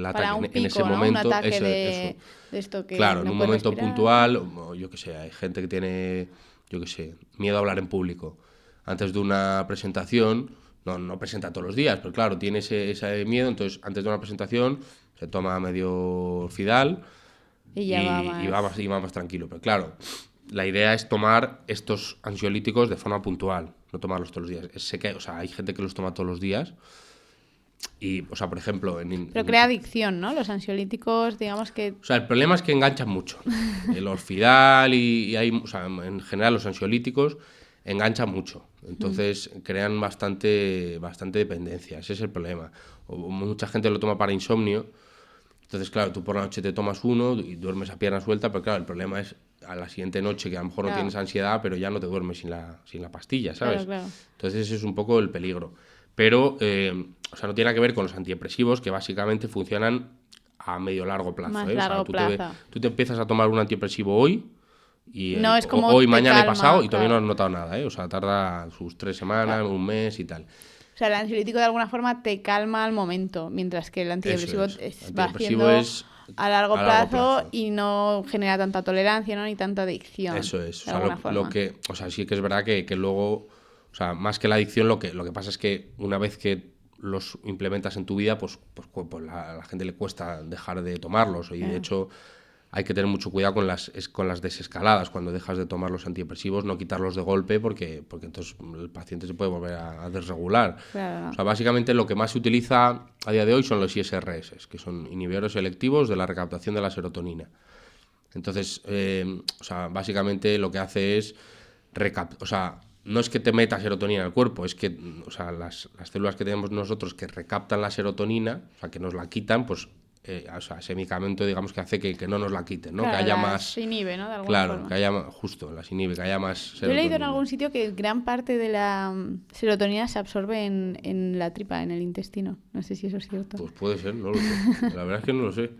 ataque un en ese pico, ¿no? Un momento, ataque eso. de esto que Claro, en no un puedes momento respirar, tal. puntual, o yo qué sé, hay gente que tiene, yo qué sé, miedo a hablar en público. Antes de una presentación, no presenta todos los días, pero claro, tiene ese miedo, entonces antes de una presentación se toma medio Fidal Y ya va y más. va más tranquilo. Pero claro, la idea es tomar estos ansiolíticos de forma puntual, no tomarlos todos los días. Sé que, o sea, hay gente que los toma todos los días y, o sea, por ejemplo, Pero crea adicción, ¿no? Los ansiolíticos, digamos que... o sea, el problema es que enganchan mucho. El Orfidal y hay, o sea, en general los ansiolíticos enganchan mucho. Entonces crean bastante dependencia. Ese es el problema. Mucha gente lo toma para insomnio. Entonces, claro, tú por la noche te tomas uno y duermes a pierna suelta, pero claro, el problema es a la siguiente noche que a lo mejor no Claro, tienes ansiedad, pero ya no te duermes sin la pastilla, claro, ¿sabes? claro. Entonces ese es un poco el peligro. Pero, o sea, no tiene nada que ver con los antidepresivos que básicamente funcionan a medio largo plazo, Más ¿eh? O sea, largo plazo. tú te empiezas a tomar un antidepresivo hoy, No es como hoy, te mañana y pasado, calma, y todavía no claro. has notado nada, ¿eh? O sea, tarda sus 3 semanas, Claro. un mes y tal. O sea, el ansiolítico de alguna forma te calma al momento, mientras que el Eso antidepresivo es. El va antidepresivo haciendo es a largo a largo plazo plazo. y no genera tanta tolerancia, ¿no? Ni tanta adicción, Eso es. O de sea, alguna forma. o sea, sí que es verdad que luego, o sea, más que la adicción, lo que pasa es que una vez que los implementas en tu vida, pues a la gente le cuesta dejar de tomarlos. Y de Claro. hecho, hay que tener mucho cuidado con las desescaladas. Cuando dejas de tomar los antidepresivos, no quitarlos de golpe porque entonces el paciente se puede volver a desregular. Claro, O ¿no? sea, básicamente lo que más se utiliza a día de hoy son los ISRS, que son inhibidores selectivos de la recaptación de la serotonina. Entonces, o sea, básicamente lo que hace es o sea, no es que te meta serotonina en el cuerpo, es que, o sea, las células que tenemos nosotros que recaptan la serotonina, o sea, que nos la quitan, pues, o sea, ese medicamento, digamos, que hace que no nos la quiten, ¿no? Que Claro, haya las más, inhibe, ¿no? De alguna claro, forma. justo, las inhibe, que haya más Yo he leído en serotonina. algún sitio que gran parte de la serotonina se absorbe en la tripa, en el intestino. No sé si eso es cierto. Pues puede ser, no lo sé. La verdad es que no lo sé, pero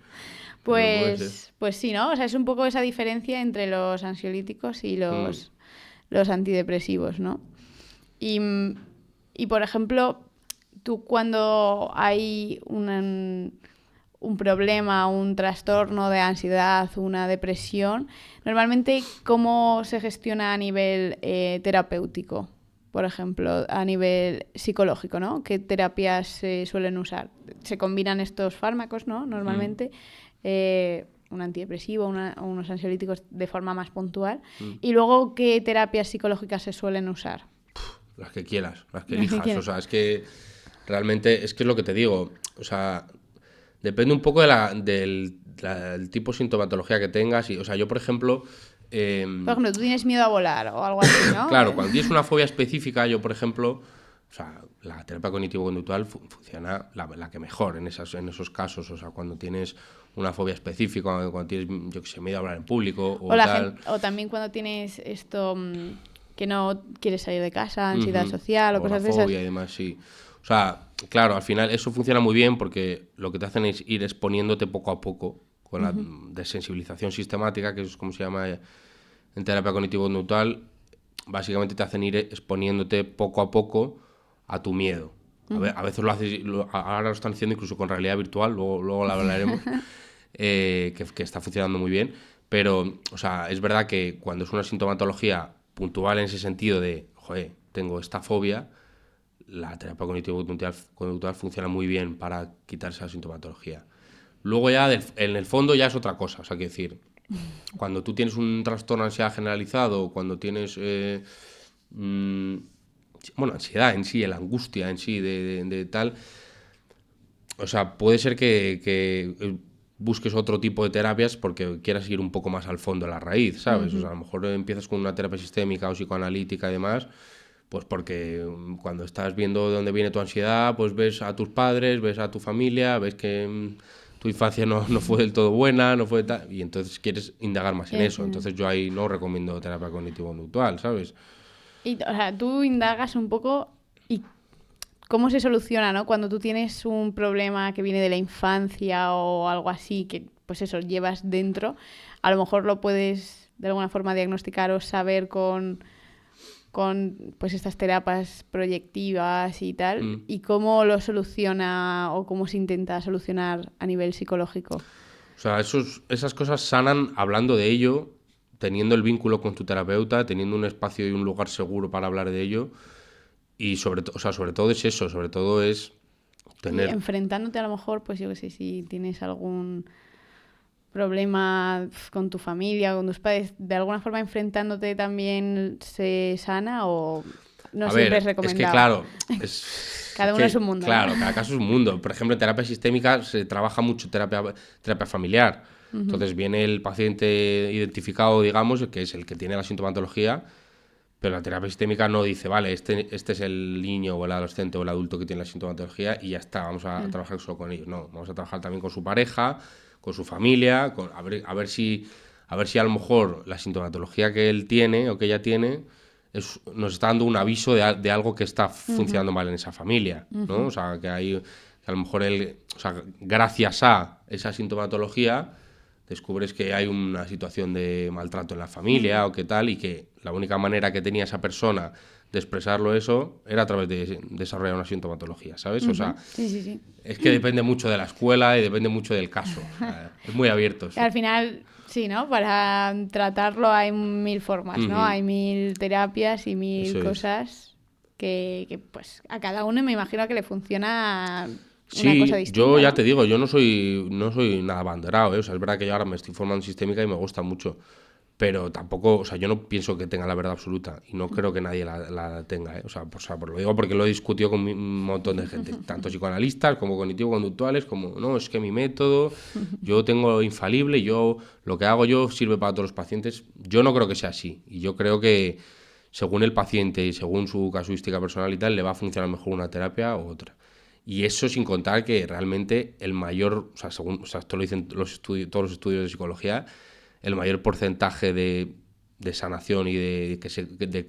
puede ser. Pues sí, ¿no? O sea, es un poco esa diferencia entre los ansiolíticos y Mm, los antidepresivos, ¿no? Y, y, por ejemplo, tú cuando hay un problema, un trastorno de ansiedad, una depresión, normalmente, ¿cómo se gestiona a nivel terapéutico? Por ejemplo, a nivel psicológico, ¿no? ¿Qué terapias se suelen usar? Se combinan estos fármacos, ¿no? mm, Normalmente, un antidepresivo, unos ansiolíticos de forma más puntual. mm. Y luego, ¿qué terapias psicológicas se suelen usar? Las que quieras, las que Las que elijas. O quieras. sea, es que realmente, es que es lo que te digo. O sea, depende un poco del tipo de sintomatología que tengas. O sea, yo, por ejemplo, Por ejemplo, tú tienes miedo a volar o algo así, ¿no? claro, cuando tienes una fobia específica, yo, por ejemplo, o sea, la terapia cognitivo-conductual funciona la que mejor en esos casos. O sea, cuando tienes una fobia específica, cuando tienes, yo que sé, miedo a hablar en público O o la gente, tal. o también cuando tienes esto que no quieres salir de casa, ansiedad Ujú. social o cosas de esas. Agorafobia y demás, sí. O sea, claro, al final eso funciona muy bien porque lo que te hacen es ir exponiéndote poco a poco con la desensibilización sistemática, que es como se llama en terapia cognitivo-conductual. Básicamente te hacen ir exponiéndote poco a poco a tu miedo. A veces lo haces, ahora lo están haciendo incluso con realidad virtual, luego lo hablaremos, que está funcionando muy bien. Pero, o sea, es verdad que cuando es una sintomatología puntual en ese sentido de, joder, tengo esta fobia, la terapia cognitivo-conductual funciona muy bien para quitar esa sintomatología. Luego ya en el fondo ya es otra cosa, o sea, quiero decir, cuando tú tienes un trastorno de ansiedad generalizado, cuando tienes, mm, bueno, ansiedad en sí, la angustia en sí de tal, o sea, puede ser que busques otro tipo de terapias porque quieras ir un poco más al fondo de la raíz, ¿sabes? O sea, a lo mejor empiezas con una terapia sistémica o psicoanalítica y demás, pues porque cuando estás viendo de dónde viene tu ansiedad, pues ves a tus padres, ves a tu familia, ves que tu infancia no fue del todo buena, no fue tal, y entonces quieres indagar más en eso. Entonces yo ahí no recomiendo terapia cognitivo-conductual, ¿sabes? O sea, tú indagas un poco y cómo se soluciona, ¿no? Cuando tú tienes un problema que viene de la infancia o algo así, que pues eso, llevas dentro, a lo mejor lo puedes de alguna forma diagnosticar o saber con pues estas terapias proyectivas y tal, y cómo lo soluciona o cómo se intenta solucionar a nivel psicológico. O sea, esas cosas sanan hablando de ello, teniendo el vínculo con tu terapeuta, teniendo un espacio y un lugar seguro para hablar de ello. Y sobre todo es eso, sobre todo es tener... Y enfrentándote a lo mejor, pues yo qué sé, si tienes algún problema con tu familia, con tus padres, de alguna forma enfrentándote también se sana o no A siempre ver, es recomendable. Es que claro, cada uno es un mundo. Claro, ¿no? cada caso es un mundo. Por ejemplo, en terapia sistémica se trabaja mucho terapia familiar. Entonces viene el paciente identificado, digamos, que es el que tiene la sintomatología, pero la terapia sistémica no dice, vale, este es el niño o el adolescente o el adulto que tiene la sintomatología y ya está, vamos a trabajar solo con ellos. No, vamos a trabajar también con su pareja, con su familia, a ver si a lo mejor la sintomatología que él tiene o que ella tiene nos está dando un aviso de algo que está funcionando mal en esa familia, ¿no? O sea, que a lo mejor él, o sea, gracias a esa sintomatología descubres que hay una situación de maltrato en la familia o qué tal, y que la única manera que tenía esa persona de expresarlo eso era a través de desarrollar una sintomatología, ¿sabes? O sea, sí. es que depende mucho de la escuela y depende mucho del caso. Es muy abierto eso. Al final, sí, ¿no? Para tratarlo hay 1000 formas, ¿no? Hay 1000 terapias y 1000 Eso es. cosas que, pues, a cada uno me imagino que le funciona una Sí, cosa distinta, yo ya ¿no? te digo, yo no soy nada abanderado, ¿eh? O sea, es verdad que yo ahora me estoy formando en sistémica y me gusta mucho, pero tampoco, o sea, yo no pienso que tenga la verdad absoluta y no creo que nadie la tenga, ¿eh? O sea, por lo digo porque lo he discutido con un montón de gente, tanto psicoanalistas como cognitivo-conductuales, como, no, es que mi método, yo tengo infalible, yo lo que hago yo sirve para todos los pacientes. Yo no creo que sea así, y yo creo que según el paciente y según su casuística personal y tal, le va a funcionar mejor una terapia u otra. Y eso sin contar que realmente el mayor, o sea, esto lo dicen todos los estudios de psicología, el mayor porcentaje de sanación y de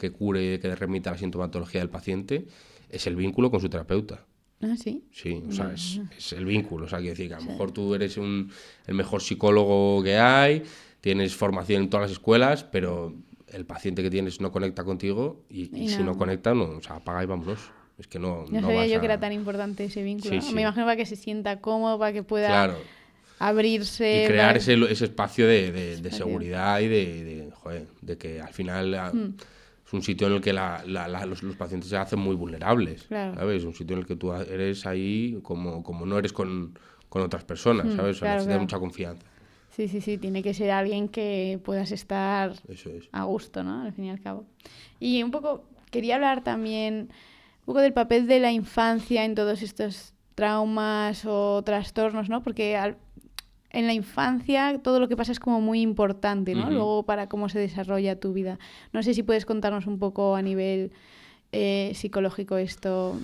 que cure y de que remita la sintomatología del paciente es el vínculo con su terapeuta. Ah, sí. Sí, o sea, es el vínculo. O sea, quiere decir que a lo mejor tú eres el mejor psicólogo que hay, tienes formación en todas las escuelas, pero el paciente que tienes no conecta contigo y si no conecta, no, o sea, apaga y vámonos. Es que no sabía vas yo a... que era tan importante ese vínculo. Sí, ¿no? Me sí, imagino para que se sienta cómodo, para que pueda claro. Y abrirse. crear ese espacio de Espacio. seguridad y joder, de que al final es un sitio en el que los pacientes se hacen muy vulnerables, Claro. ¿sabes? Un sitio en el que tú eres ahí como no eres con otras personas, ¿sabes? O sea, Claro, necesitas claro. mucha confianza. Sí, tiene que ser alguien que puedas estar Eso es. a gusto, ¿no? Al fin y al cabo. Y un poco, quería hablar también un poco del papel de la infancia en todos estos traumas o trastornos, ¿no? Porque en la infancia todo lo que pasa es como muy importante, ¿no? Luego para cómo se desarrolla tu vida. No sé si puedes contarnos un poco a nivel psicológico esto.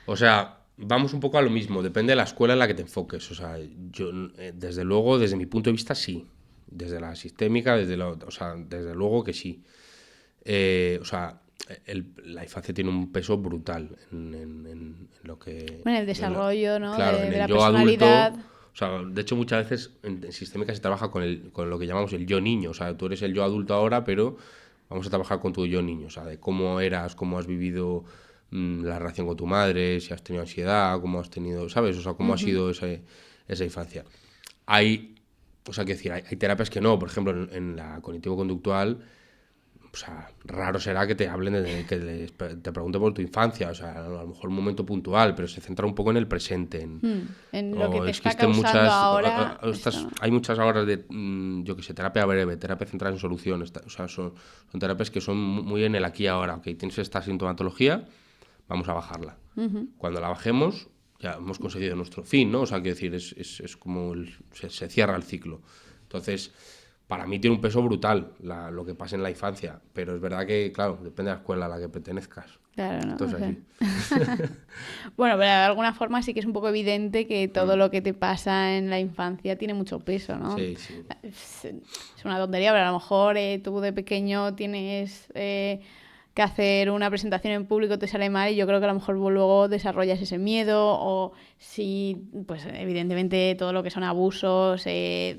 O sea, vamos un poco a lo mismo, depende de la escuela en la que te enfoques. O sea, yo, desde luego, desde mi punto de vista, sí. Desde la sistémica, o sea, desde luego que sí. O sea, la infancia tiene un peso brutal en lo que... Bueno, el desarrollo, ¿no? Claro, en De el la yo adulto. personalidad. O sea, de hecho, muchas veces en sistémica se trabaja con lo que llamamos el yo niño. O sea, tú eres el yo adulto ahora, pero vamos a trabajar con tu yo niño. O sea, de cómo eras, cómo has vivido la relación con tu madre, si has tenido ansiedad, cómo has tenido, ¿sabes? O sea, cómo ha sido esa infancia. O sea, quiero decir, hay terapias que no. Por ejemplo, en la cognitivo-conductual, o sea, raro será que te hablen, te pregunten por tu infancia, o sea, a lo mejor un momento puntual, pero se centra un poco en el presente. En lo que te está Existen causando ahora. hay muchas horas de, yo qué sé, terapia breve, terapia centrada en soluciones, o sea, son terapias que son muy en el aquí y ahora, ok, tienes esta sintomatología, vamos a bajarla. Cuando la bajemos, ya hemos conseguido nuestro fin, ¿no? O sea, quiero decir, es como se cierra el ciclo. Entonces, para mí tiene un peso brutal lo que pasa en la infancia, pero es verdad que, claro, depende de la escuela a la que pertenezcas. Claro, ¿no? Entonces, así. Bueno, pero de alguna forma sí que es un poco evidente que todo lo que te pasa en la infancia tiene mucho peso, ¿no? Sí, sí. Es una tontería, pero a lo mejor tú de pequeño tienes que hacer una presentación en público te sale mal y yo creo que a lo mejor luego desarrollas ese miedo o si, pues evidentemente todo lo que son abusos,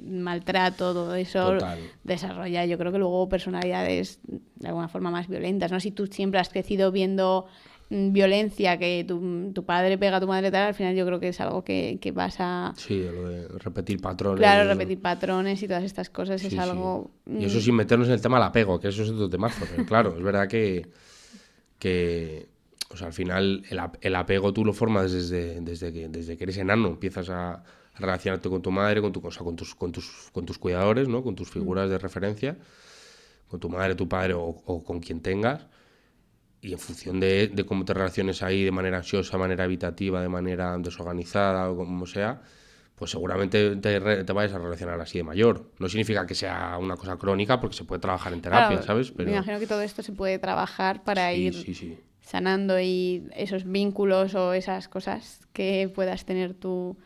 maltrato, todo eso Total. desarrolla yo creo que luego personalidades de alguna forma más violentas, ¿no? Si tú siempre has crecido viendo violencia, que tu padre pega a tu madre tal, al final yo creo que es algo que vas a... Sí, lo de repetir patrones. Claro, repetir patrones y todas estas cosas Sí, es sí. algo... Y eso sin meternos en el tema del apego, que eso es otro temazo. Pero claro, es verdad que o sea, al final el apego tú lo formas desde que eres enano, empiezas a relacionarte con tu madre, o sea, con tus cuidadores, ¿no? Con tus figuras de referencia, con tu madre, tu padre o con quien tengas. Y en función de cómo te relaciones ahí de manera ansiosa, de manera evitativa, de manera desorganizada o como sea, pues seguramente te vayas a relacionar así de mayor. No significa que sea una cosa crónica porque se puede trabajar en terapia, Claro, ¿sabes? me Pero imagino que todo esto se puede trabajar para sí, ir sí. sanando y esos vínculos o esas cosas que puedas tener tú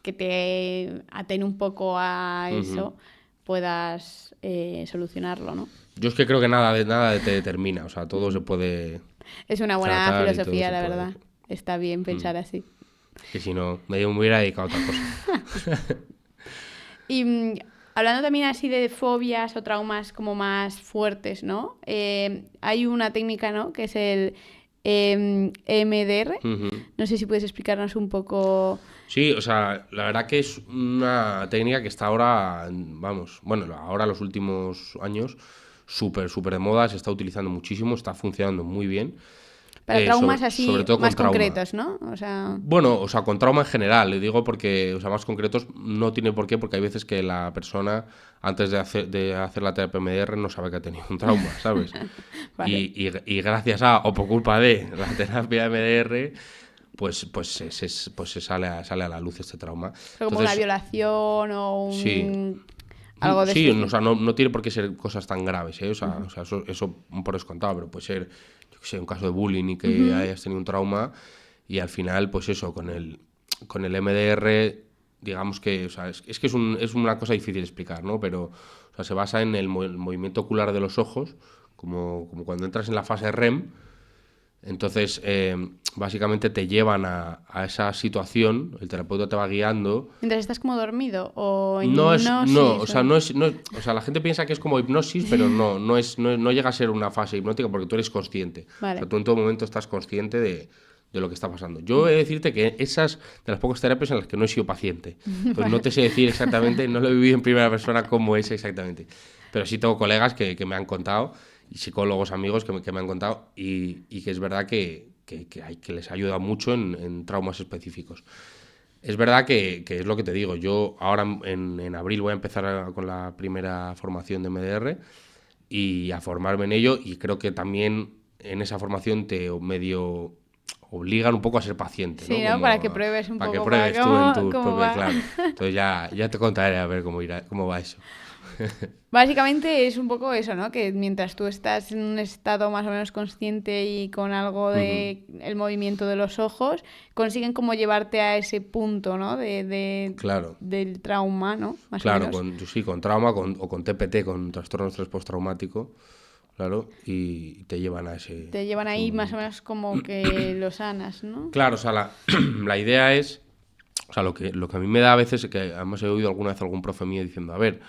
que te aten un poco a eso, puedas solucionarlo, ¿no? Yo es que creo que nada te determina, o sea, todo se puede Es una buena tratar y todo filosofía, se la puede... verdad. Está bien pensar así. Que si no, me hubiera dedicado a otra cosa. Y hablando también así de fobias o traumas como más fuertes, ¿no? Hay una técnica, ¿no? Que es el EMDR. No sé si puedes explicarnos un poco. Sí, o sea, la verdad que es una técnica que está ahora, vamos, bueno, ahora los últimos años, súper de moda, se está utilizando muchísimo, está funcionando muy bien, Para traumas sobre así todo con más trauma. concretos, ¿no? O sea... Bueno, o sea, con trauma en general, le digo porque, o sea, más concretos no tiene por qué, porque hay veces que la persona, antes de hacer la terapia MDR, no sabe que ha tenido un trauma, ¿sabes? Vale. Y gracias a, o por culpa de la terapia MDR, pues se sale a la luz este trauma. Como una Entonces, violación o sí. algo de Sí, este o estilo. sea, no tiene por qué ser cosas tan graves, ¿eh? O sea, eso por descontado, pero puede ser, yo qué sé, un caso de bullying y que hayas tenido un trauma y al final, pues eso, con el MDR, digamos que, o sea, es que es una cosa difícil de explicar, ¿no? Pero, o sea, se basa en el movimiento ocular de los ojos, como cuando entras en la fase REM. Entonces, básicamente te llevan a esa situación, el terapeuta te va guiando. Mientras estás como dormido o en No, o hipnosis sea, o sea, la gente piensa que es como hipnosis, pero no llega a ser una fase hipnótica porque tú eres consciente. O Vale. sea, tú en todo momento estás consciente de lo que está pasando. Yo he de decirte que esas de las pocas terapias en las que no he sido paciente. Entonces no te sé decir exactamente, no lo he vivido en primera persona cómo es exactamente. Pero sí tengo colegas que me han contado y psicólogos amigos que me han contado y que es verdad que les ayuda mucho en traumas específicos. Es verdad que es lo que te digo. Yo ahora en abril voy a empezar con la primera formación de MDR y a formarme en ello y creo que también en esa formación te medio obligan un poco a ser paciente, Sí, ¿no? ¿no? Para que pruebes un Para que poco para pruebes tú en cómo, tus cómo propios, va. claro. Entonces ya te contaré a ver cómo va eso. Básicamente es un poco eso, ¿no? Que mientras tú estás en un estado más o menos consciente y con algo de el movimiento de los ojos, consiguen como llevarte a ese punto, ¿no? Claro. Del trauma, ¿no? Más o Claro, menos. sí, con trauma o con TPT, con trastorno de estrés postraumático, claro, y te llevan a ese, Te llevan ese ahí más o movimiento. menos como que lo sanas, ¿no? Claro, o sea, la idea es, o sea, lo que a mí me da a veces, que además he oído alguna vez algún profe mío diciendo, a ver,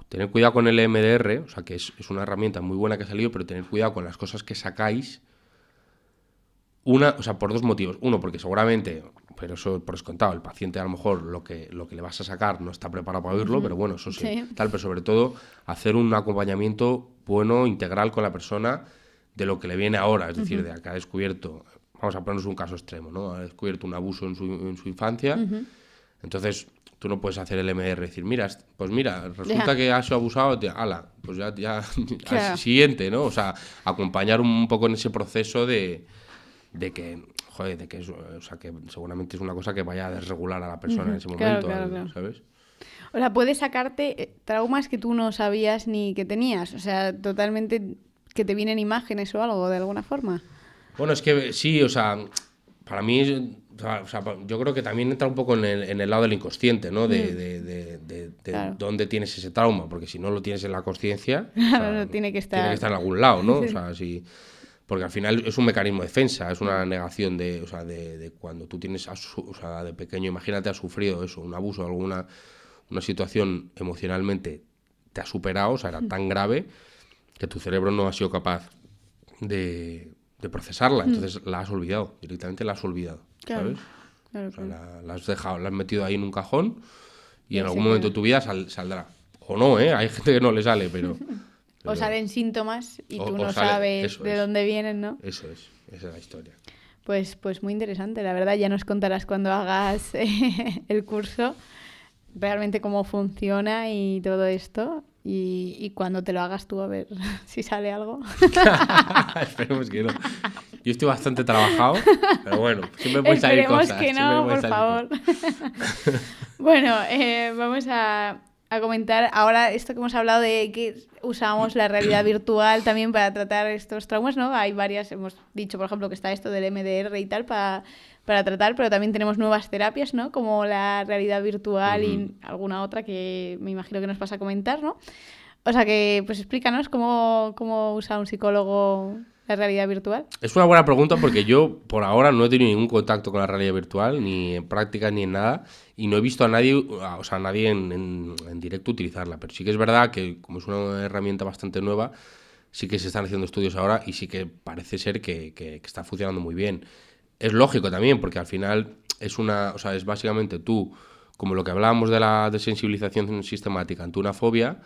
tener cuidado con el EMDR, o sea, que es una herramienta muy buena que ha salido, pero tener cuidado con las cosas que sacáis. O sea, por dos motivos. Uno, porque seguramente, pero eso por descontado, el paciente a lo mejor lo que le vas a sacar no está preparado para oírlo, pero bueno, eso sí, Sí. tal, pero sobre todo hacer un acompañamiento bueno, integral con la persona de lo que le viene ahora, es decir, de que ha descubierto, vamos a ponernos un caso extremo, ¿no? Ha descubierto un abuso en su infancia, entonces tú no puedes hacer el MDR y decir, pues mira, resulta Ya. que has sido abusado, ala, pues ya al Claro. siguiente, ¿no? O sea, acompañar un poco en ese proceso de que, joder, o sea, que seguramente es una cosa que vaya a desregular a la persona en ese Claro, momento, claro. ¿sabes? O sea, puedes sacarte traumas que tú no sabías ni que tenías. O sea, totalmente que te vienen imágenes o algo de alguna forma. Bueno, es que sí, o sea, para mí, o sea, yo creo que también entra un poco en el lado del inconsciente, ¿no? De Claro. dónde tienes ese trauma, porque si no lo tienes en la consciencia, o Claro, sea, no tiene que tiene que estar. estar en algún lado, ¿no? O Sí. sea, si porque al final es un mecanismo de defensa, es una negación de, o sea, de cuando tú tienes, o sea, de pequeño, imagínate, has sufrido eso, un abuso, una situación emocionalmente te ha superado, o sea, era tan grave que tu cerebro no ha sido capaz de procesarla, entonces la has olvidado, directamente la has olvidado, Claro, ¿sabes? claro, O sea, claro. la has dejado, la has metido ahí en un cajón y Y en ahí algún se momento queda. de tu vida saldrá. O no, ¿eh? Hay gente que no le sale, O pero salen síntomas y tú o no sale, sabes de dónde vienen, ¿no? esa es la historia. Pues muy interesante, la verdad. Ya nos contarás cuando hagas el curso realmente cómo funciona y todo esto. Y cuando te lo hagas tú, a ver si sale algo. Esperemos que no. Yo estoy bastante trabajado, pero bueno, siempre pueden salir Esperemos cosas, que siempre no, pueden por salir cosas. favor. Bueno, vamos a comentar ahora esto que hemos hablado de que usamos la realidad virtual también para tratar estos traumas, ¿no? Hay varias, hemos dicho, por ejemplo, que está esto del MDR y tal para tratar, pero también tenemos nuevas terapias, ¿no? Como la realidad virtual y alguna otra que me imagino que nos vas a comentar, ¿no? O sea que, pues explícanos cómo usa un psicólogo la realidad virtual. Es una buena pregunta porque yo por ahora no he tenido ningún contacto con la realidad virtual, ni en prácticas ni en nada, y no he visto a nadie, o sea, a nadie en directo utilizarla. Pero sí que es verdad que como es una herramienta bastante nueva, sí que se están haciendo estudios ahora y sí que parece ser que está funcionando muy bien. Es lógico también, porque al final o sea, es básicamente tú, como lo que hablábamos de la desensibilización sistemática ante una fobia.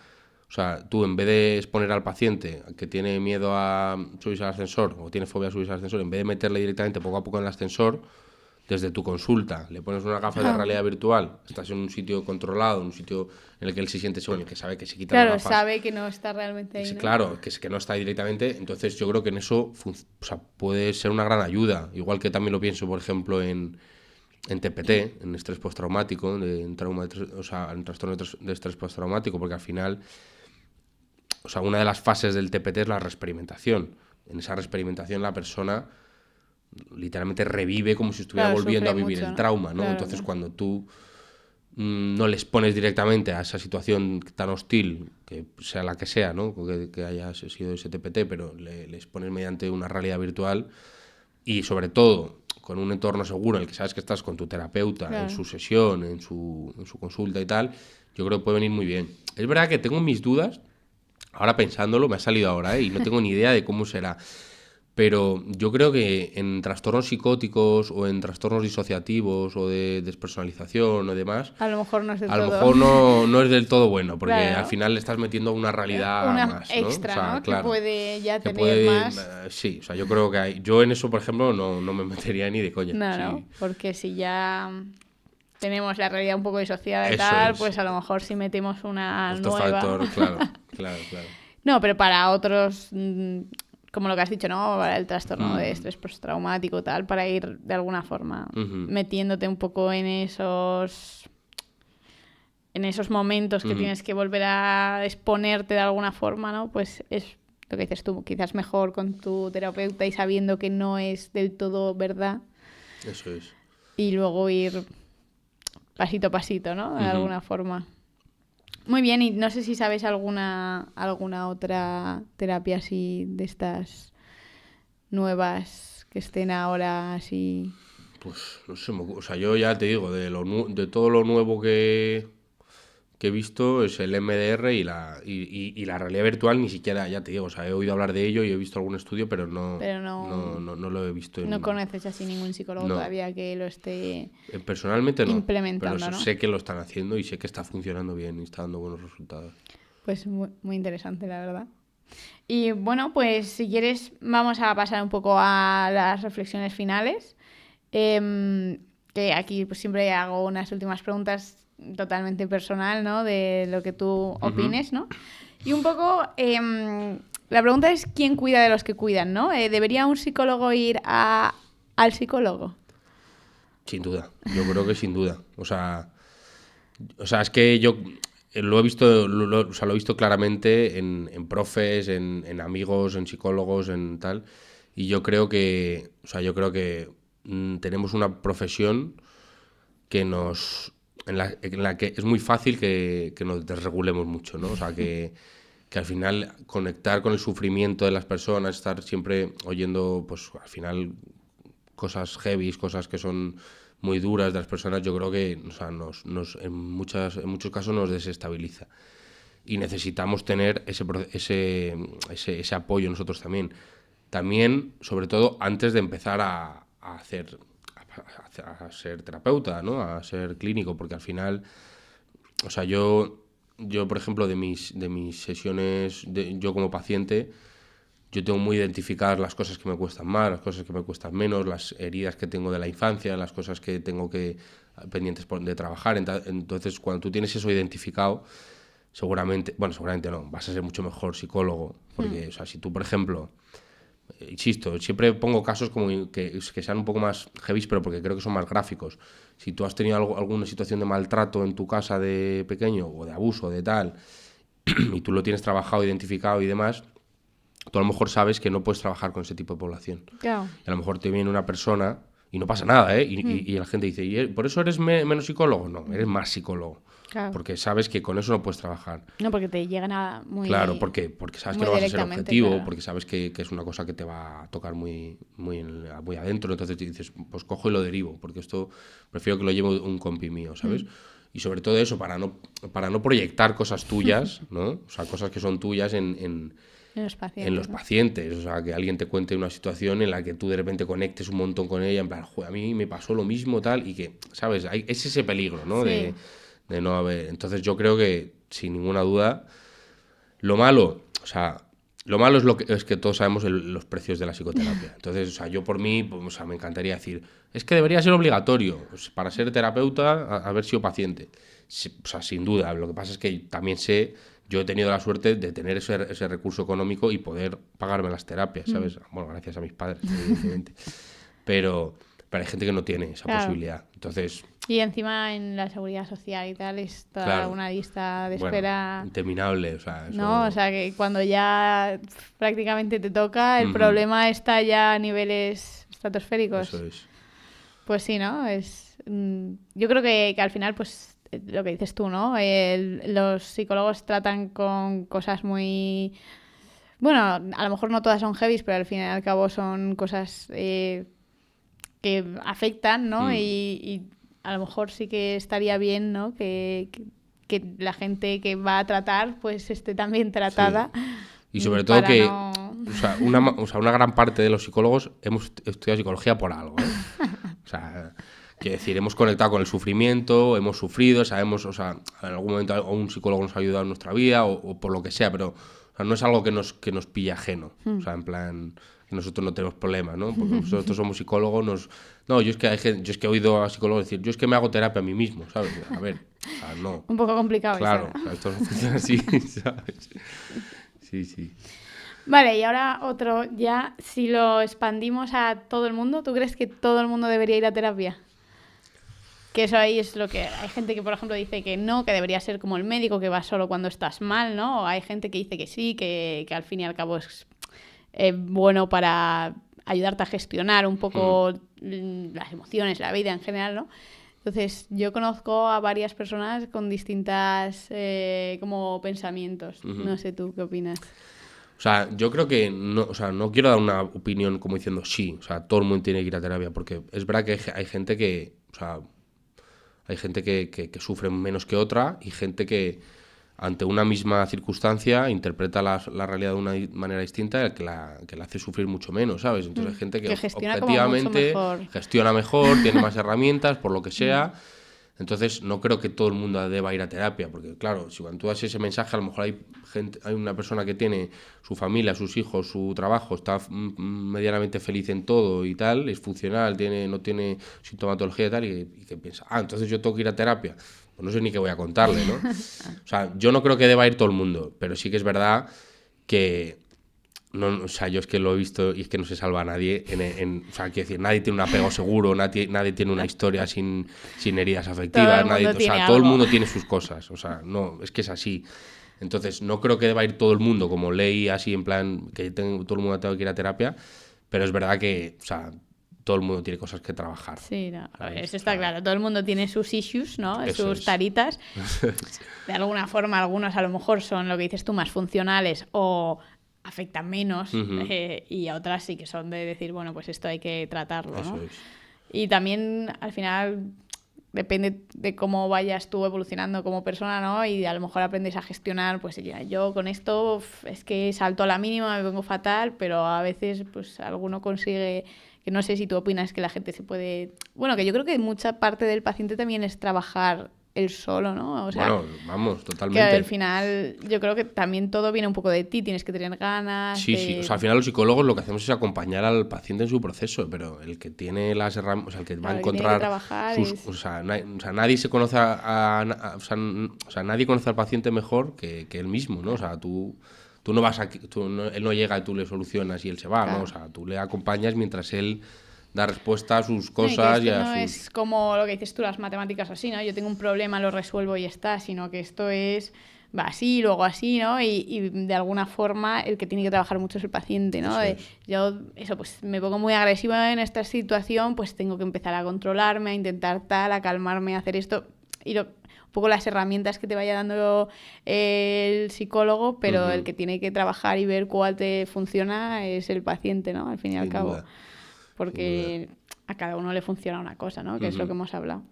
O sea, tú en vez de exponer al paciente que tiene miedo a subirse al ascensor o tiene fobia a subirse al ascensor, en vez de meterle directamente poco a poco en el ascensor, desde tu consulta le pones una gafa de Ah, realidad virtual, estás en un sitio controlado, en un sitio en el que él se siente seguro, en el que sabe que se quita las claro, gafas, sabe que no está realmente ahí, ¿no? claro, que no está directamente, entonces yo creo que en eso o sea, puede ser una gran ayuda. Igual que también lo pienso, por ejemplo, en TPT, en estrés postraumático, o sea, en trastorno de estrés postraumático, porque al final, o sea, una de las fases del TPT es la reexperimentación. En esa reexperimentación la persona literalmente revive como si estuviera Claro, volviendo a sufre vivir mucho, el ¿no? trauma, ¿no? Claro, Entonces claro. cuando tú no les pones directamente a esa situación tan hostil, que sea la que sea, ¿no? Que haya sido ese TPT, pero les pones mediante una realidad virtual y sobre todo con un entorno seguro en el que sabes que estás con tu terapeuta en Claro. su sesión, en su consulta y tal, yo creo que puede venir muy bien. Es verdad que tengo mis dudas, ahora pensándolo, me ha salido ahora, ¿eh? Y no tengo ni idea de cómo será. Pero yo creo que en trastornos psicóticos o en trastornos disociativos o de despersonalización o demás, A lo mejor no es del a lo todo. mejor no es del todo bueno, porque al Claro. final le estás metiendo una realidad Una más, ¿no? O extra, sea, ¿no? Que claro, puede ya que tener puede... más. sí, o sea, yo creo que yo en eso, por ejemplo, no me metería ni de coña. No, no. Sí, Porque si ya tenemos la realidad un poco disociada y eso tal, es. pues a lo mejor si metemos una Otro nueva. factor, claro, claro, claro. No, pero para otros, como lo que has dicho, ¿no? Para el trastorno de Mm, estrés postraumático, tal, para ir de alguna forma ujú, metiéndote un poco en esos momentos que ujú. tienes que volver a exponerte de alguna forma, ¿no? Pues es lo que dices tú, quizás mejor con tu terapeuta y sabiendo que no es del todo verdad Eso es. y luego ir pasito a pasito, ¿no? De Ujú. alguna forma. Muy bien, y no sé si sabes alguna otra terapia así de estas nuevas que estén ahora así. Pues no sé, o sea, yo ya te digo, de todo lo nuevo que he visto es el MDR y la realidad virtual ni siquiera, ya te digo, o sea, he oído hablar de ello y he visto algún estudio, pero Pero no, no lo he visto no conoces así ningún psicólogo no, todavía que lo esté personalmente no, pero implementando, ¿no? sé que lo están haciendo y sé que está funcionando bien y está dando buenos resultados. Pues muy interesante, la verdad. Y bueno, pues si quieres vamos a pasar un poco a las reflexiones finales. Que aquí pues siempre hago unas últimas preguntas totalmente personal, ¿no? De lo que tú Ujú. opines, ¿no? Y un poco, la pregunta es ¿quién cuida de los que cuidan, ¿no? ¿Debería un psicólogo ir al psicólogo? Sin duda, yo creo que sin duda. O sea, es que yo lo he visto, o sea, lo he visto claramente en profes, en amigos, en psicólogos, en tal. Y yo creo o sea, yo creo que tenemos una profesión que en la que es muy fácil que nos desregulemos mucho, ¿no? O sea, que al final conectar con el sufrimiento de las personas, estar siempre oyendo, pues al final, cosas heavy, cosas que son muy duras de las personas, yo creo que, o sea, en muchos casos nos desestabiliza. Y necesitamos tener ese apoyo nosotros también. También, sobre todo, antes de empezar a ser terapeuta, ¿no? A ser clínico, porque al final, o sea, yo por ejemplo, de mis sesiones, yo como paciente, yo tengo muy identificadas las cosas que me cuestan más, las cosas que me cuestan menos, las heridas que tengo de la infancia, las cosas que tengo que pendientes de trabajar. Entonces, cuando tú tienes eso identificado, seguramente no, vas a ser mucho mejor psicólogo, porque, o sea, si tú, por ejemplo, insisto, siempre pongo casos como que sean un poco más heavy, pero porque creo que son más gráficos. Si tú has tenido alguna situación de maltrato en tu casa de pequeño, o de abuso, de tal, y tú lo tienes trabajado, identificado y demás, tú a lo mejor sabes que no puedes trabajar con ese tipo de población. Claro. Y a lo mejor te viene una persona y no pasa nada, ¿eh? Y la gente dice, ¿y por eso eres menos psicólogo? No, eres más psicólogo. Claro. Porque sabes que con eso no puedes trabajar. No, porque te llegan a muy... Claro, porque sabes que muy no vas a ser directamente, objetivo, claro. porque sabes que es una cosa que te va a tocar muy adentro. Entonces te dices, pues cojo y lo derivo, porque esto prefiero que lo lleve un compi mío, ¿sabes? Y sobre todo eso, para no proyectar cosas tuyas, ¿no? O sea, cosas que son tuyas en los pacientes. en los pacientes. O sea, que alguien te cuente una situación en la que tú de repente conectes un montón con ella, en plan, joder, a mí me pasó lo mismo, tal, y que, ¿sabes? Es ese peligro, ¿no? Sí. De no haber... Entonces yo creo que, sin ninguna duda, lo malo es que todos sabemos los precios de la psicoterapia. Entonces, o sea, yo por mí, pues, o sea, me encantaría decir, es que debería ser obligatorio, pues, para ser terapeuta, haber sido paciente. O sea, sin duda. Lo que pasa es que también yo he tenido la suerte de tener ese recurso económico y poder pagarme las terapias, ¿sabes? Bueno, gracias a mis padres, evidentemente. Pero hay gente que no tiene esa posibilidad. Entonces... Y encima en la seguridad social y tal está Claro. una lista de espera interminable, o sea, eso... No, o sea que cuando ya prácticamente te toca, el problema está ya a niveles estratosféricos. Eso es. Pues sí, ¿no? Yo creo que al final, pues lo que dices tú, ¿no? Los psicólogos tratan con cosas muy... Bueno, a lo mejor no todas son heavy, pero al fin y al cabo son cosas que afectan, ¿no? Y a lo mejor sí que estaría bien, ¿no? Que la gente que va a tratar pues esté también tratada. Sí. Y sobre todo que o sea, una gran parte de los psicólogos hemos estudiado psicología por algo, ¿eh? O sea, quiero decir, hemos conectado con el sufrimiento, hemos sufrido, sabemos, o sea, en algún momento un psicólogo nos ha ayudado en nuestra vida o por lo que sea, pero o sea, no es algo que nos pilla ajeno. O sea, en plan, que nosotros no tenemos problemas, ¿no? Porque nosotros somos psicólogos, yo es que he oído a psicólogos decir, yo es que me hago terapia a mí mismo, ¿sabes? A ver, o sea, no. Un poco complicado. Claro, eso, ¿no? o sea, esto no funciona así, ¿sabes? Sí. Vale, y ahora otro, ya si lo expandimos a todo el mundo, ¿tú crees que todo el mundo debería ir a terapia? Que eso ahí es lo que... Hay gente que, por ejemplo, dice que no, que debería ser como el médico, que va solo cuando estás mal, ¿no? O hay gente que dice que sí, que al fin y al cabo es bueno para ayudarte a gestionar un poco las emociones, la vida en general, ¿no? Entonces, yo conozco a varias personas con distintas como pensamientos. No sé tú qué opinas. O sea, yo creo que no, o sea, no quiero dar una opinión como diciendo sí, o sea, todo el mundo tiene que ir a terapia, porque es verdad que hay gente que, o sea, hay gente que sufre menos que otra y gente que ante una misma circunstancia interpreta la realidad de una manera distinta que la hace sufrir mucho menos, ¿sabes? Entonces hay gente que gestiona objetivamente como mucho mejor. gestiona mejor, tiene más herramientas, por lo que sea. Entonces no creo que todo el mundo deba ir a terapia, porque claro, si cuando tú das ese mensaje, a lo mejor hay una persona que tiene su familia, sus hijos, su trabajo, está medianamente feliz en todo y tal, es funcional, no tiene sintomatología y tal, y que piensa, entonces yo tengo que ir a terapia. Pues no sé ni qué voy a contarle, ¿no? O sea, yo no creo que deba ir todo el mundo, pero sí que es verdad que... No, o sea, yo es que lo he visto y es que no se salva a nadie. O sea, quiero decir, nadie tiene un apego seguro, nadie tiene una historia sin heridas afectivas. Todo el mundo tiene sus cosas. O sea, no, es que es así. Entonces, no creo que deba ir todo el mundo como ley, así en plan que todo el mundo tenga que ir a terapia. Pero es verdad que, o sea, todo el mundo tiene cosas que trabajar. Sí, no, ¿Sabes? eso está claro. Todo el mundo tiene sus issues, ¿no? Eso Sus es. taritas. De alguna forma, algunos a lo mejor son lo que dices tú, más funcionales o afectan menos, y a otras sí que son de decir, bueno, pues esto hay que tratarlo, ¿no? Eso es. Y también, al final, depende de cómo vayas tú evolucionando como persona, ¿no? Y a lo mejor aprendes a gestionar, pues ya, yo con esto es que salto a la mínima, me vengo fatal, pero a veces pues alguno consigue, que no sé si tú opinas que la gente se puede... Bueno, que yo creo que mucha parte del paciente también es trabajar él solo, ¿no? O sea, Bueno, vamos, que totalmente. al final yo creo que también todo viene un poco de ti, tienes que tener ganas Sí, sí. O sea, al final los psicólogos lo que hacemos es acompañar al paciente en su proceso, pero el que tiene las herramientas, o sea, el que va a Claro, el que tiene que encontrar trabajar sus... es... O sea, nadie se conoce o sea, nadie conoce al paciente mejor que él mismo, ¿no? O sea, tú no vas a... él no llega y tú le solucionas y él se va, ¿no? Claro. O sea, tú le acompañas mientras él da respuesta a sus No, y que cosas esto y a no sus... es como lo que dices tú, las matemáticas así, ¿no? Yo tengo un problema, lo resuelvo y está, sino que esto es, va así, luego así, ¿no? Y de alguna forma el que tiene que trabajar mucho es el paciente, ¿no? Eso es. Yo, eso, pues me pongo muy agresiva en esta situación, pues tengo que empezar a controlarme, a intentar tal, a calmarme, a hacer esto. Y un poco las herramientas que te vaya dando el psicólogo, pero el que tiene que trabajar y ver cuál te funciona es el paciente, ¿no? Al fin y al Sin cabo. duda, sin duda. Porque a cada uno le funciona una cosa, ¿no? Que es lo que hemos hablado.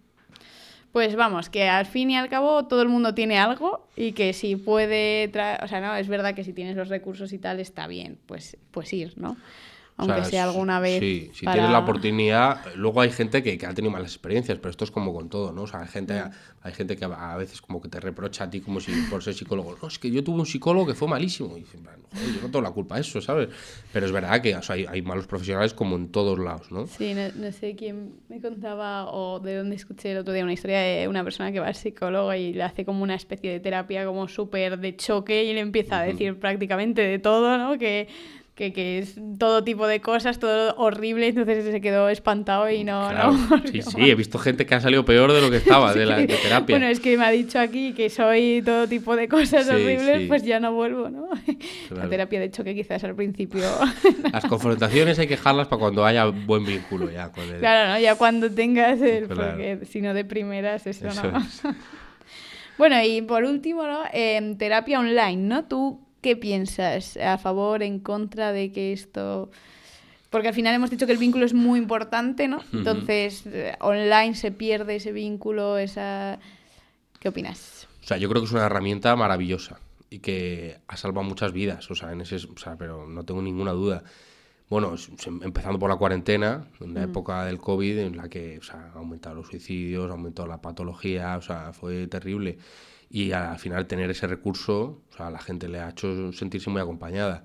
Pues vamos, que al fin y al cabo todo el mundo tiene algo y que si puede... O sea, no, es verdad que si tienes los recursos y tal está bien, pues ir, ¿no? O Aunque sea, sea alguna vez sí, si para... tienes la oportunidad, luego hay gente que ha tenido malas experiencias, pero esto es como con todo, ¿no? O sea, hay gente que a veces como que te reprocha a ti como si por ser psicólogo, no, es que yo tuve un psicólogo que fue malísimo, y dices, "Bueno, joder, yo no tengo la culpa de eso, ¿sabes?". Pero es verdad que, o sea, hay malos profesionales como en todos lados, ¿no? Sí, no sé quién me contaba o de dónde escuché el otro día una historia de una persona que va al psicólogo y le hace como una especie de terapia como súper de choque y le empieza a decir prácticamente de todo, ¿no? Que es todo tipo de cosas, todo horrible, entonces se quedó espantado y Claro, no. sí, he visto gente que ha salido peor de lo que estaba de terapia. Bueno, es que me ha dicho aquí que soy todo tipo de cosas Sí, horribles, sí, pues ya no vuelvo, ¿no? La claro. terapia de choque quizás al principio. Las confrontaciones hay que dejarlas para cuando haya buen vínculo ya con él. Claro, ¿no? Ya cuando tengas el... Claro. Porque si no de primeras eso no. Es. Bueno, y por último, ¿no? Terapia online, ¿no? ¿Tú qué piensas? ¿A favor, en contra de que esto...? Porque al final hemos dicho que el vínculo es muy importante, ¿no? Entonces, online se pierde ese vínculo, esa... ¿Qué opinas? O sea, yo creo que es una herramienta maravillosa y que ha salvado muchas vidas, o sea, pero no tengo ninguna duda. Bueno, empezando por la cuarentena, en la época del COVID, en la que, o sea, han aumentado los suicidios, ha aumentado la patología, o sea, fue terrible. Y al final tener ese recurso, o sea, a la gente le ha hecho sentirse muy acompañada.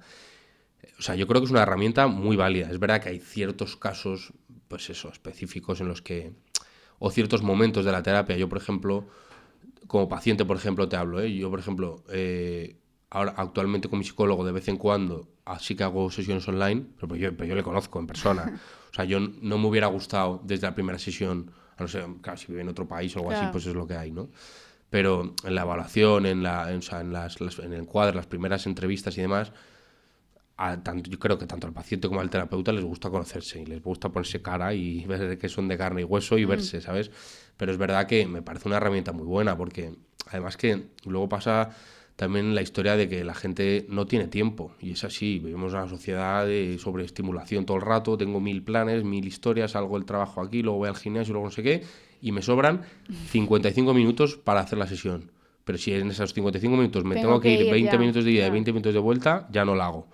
O sea, yo creo que es una herramienta muy válida. Es verdad que hay ciertos casos, pues eso, específicos en los que, o ciertos momentos de la terapia. Yo, por ejemplo, como paciente, por ejemplo, te hablo, ¿eh? Yo, por ejemplo, ahora actualmente con mi psicólogo de vez en cuando, así que hago sesiones online, pero yo le conozco en persona. O sea, yo no me hubiera gustado desde la primera sesión, a no ser, claro, si vive en otro país o algo así, Claro. pues es lo que hay, ¿no? Pero en la evaluación, o sea, en el encuadre, las primeras entrevistas y demás, yo creo que tanto al paciente como al terapeuta les gusta conocerse y les gusta ponerse cara y ver que son de carne y hueso y verse, ¿sabes? Pero es verdad que me parece una herramienta muy buena porque además que luego pasa también la historia de que la gente no tiene tiempo y es así, vivimos una sociedad de sobreestimulación todo el rato, tengo 1000 planes, 1000 historias, hago el trabajo aquí, luego voy al gimnasio, luego no sé qué y me sobran 55 minutos para hacer la sesión. Pero si en esos 55 minutos me tengo que ir 20 ya. minutos de ida y Claro. 20 minutos de vuelta, ya no la hago.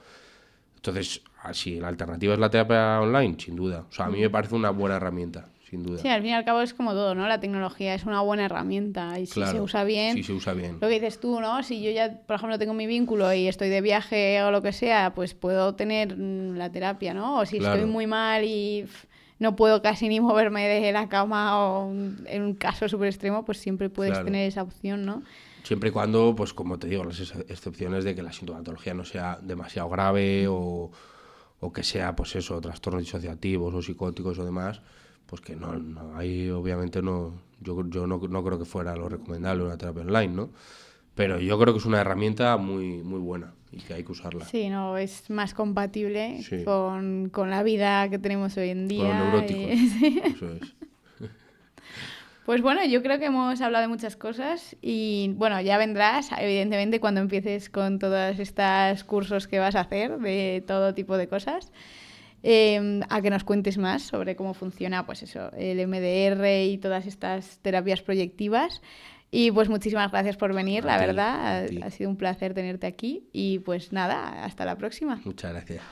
Entonces, si la alternativa es la terapia online, sin duda. O sea, a mí me parece una buena herramienta, sin duda. Sí, al fin y al cabo es como todo, ¿no? La tecnología es una buena herramienta y si Claro, se usa bien... si se usa bien. Lo que dices tú, ¿no? Si yo ya, por ejemplo, tengo mi vínculo y estoy de viaje o lo que sea, pues puedo tener la terapia, ¿no? O si Claro. estoy muy mal y no puedo casi ni moverme de la cama o en un caso súper extremo, pues siempre puedes Claro. tener esa opción, ¿no? Siempre y cuando, pues como te digo, las excepciones de que la sintomatología no sea demasiado grave o que sea, pues eso, trastornos disociativos o psicóticos o demás, pues que no ahí obviamente no, yo no creo que fuera lo recomendable una terapia online, ¿no? Pero yo creo que es una herramienta muy, muy buena y que hay que usarla. Sí, no, es más compatible Sí. con la vida que tenemos hoy en día. Con los neuróticos. Sí. Eso es. Pues bueno, yo creo que hemos hablado de muchas cosas y bueno, ya vendrás, evidentemente, cuando empieces con todos estos cursos que vas a hacer de todo tipo de cosas, a que nos cuentes más sobre cómo funciona, pues eso, el MDR y todas estas terapias proyectivas. Y pues muchísimas gracias por venir, la verdad, ha sido un placer tenerte aquí y pues nada, hasta la próxima. Muchas gracias.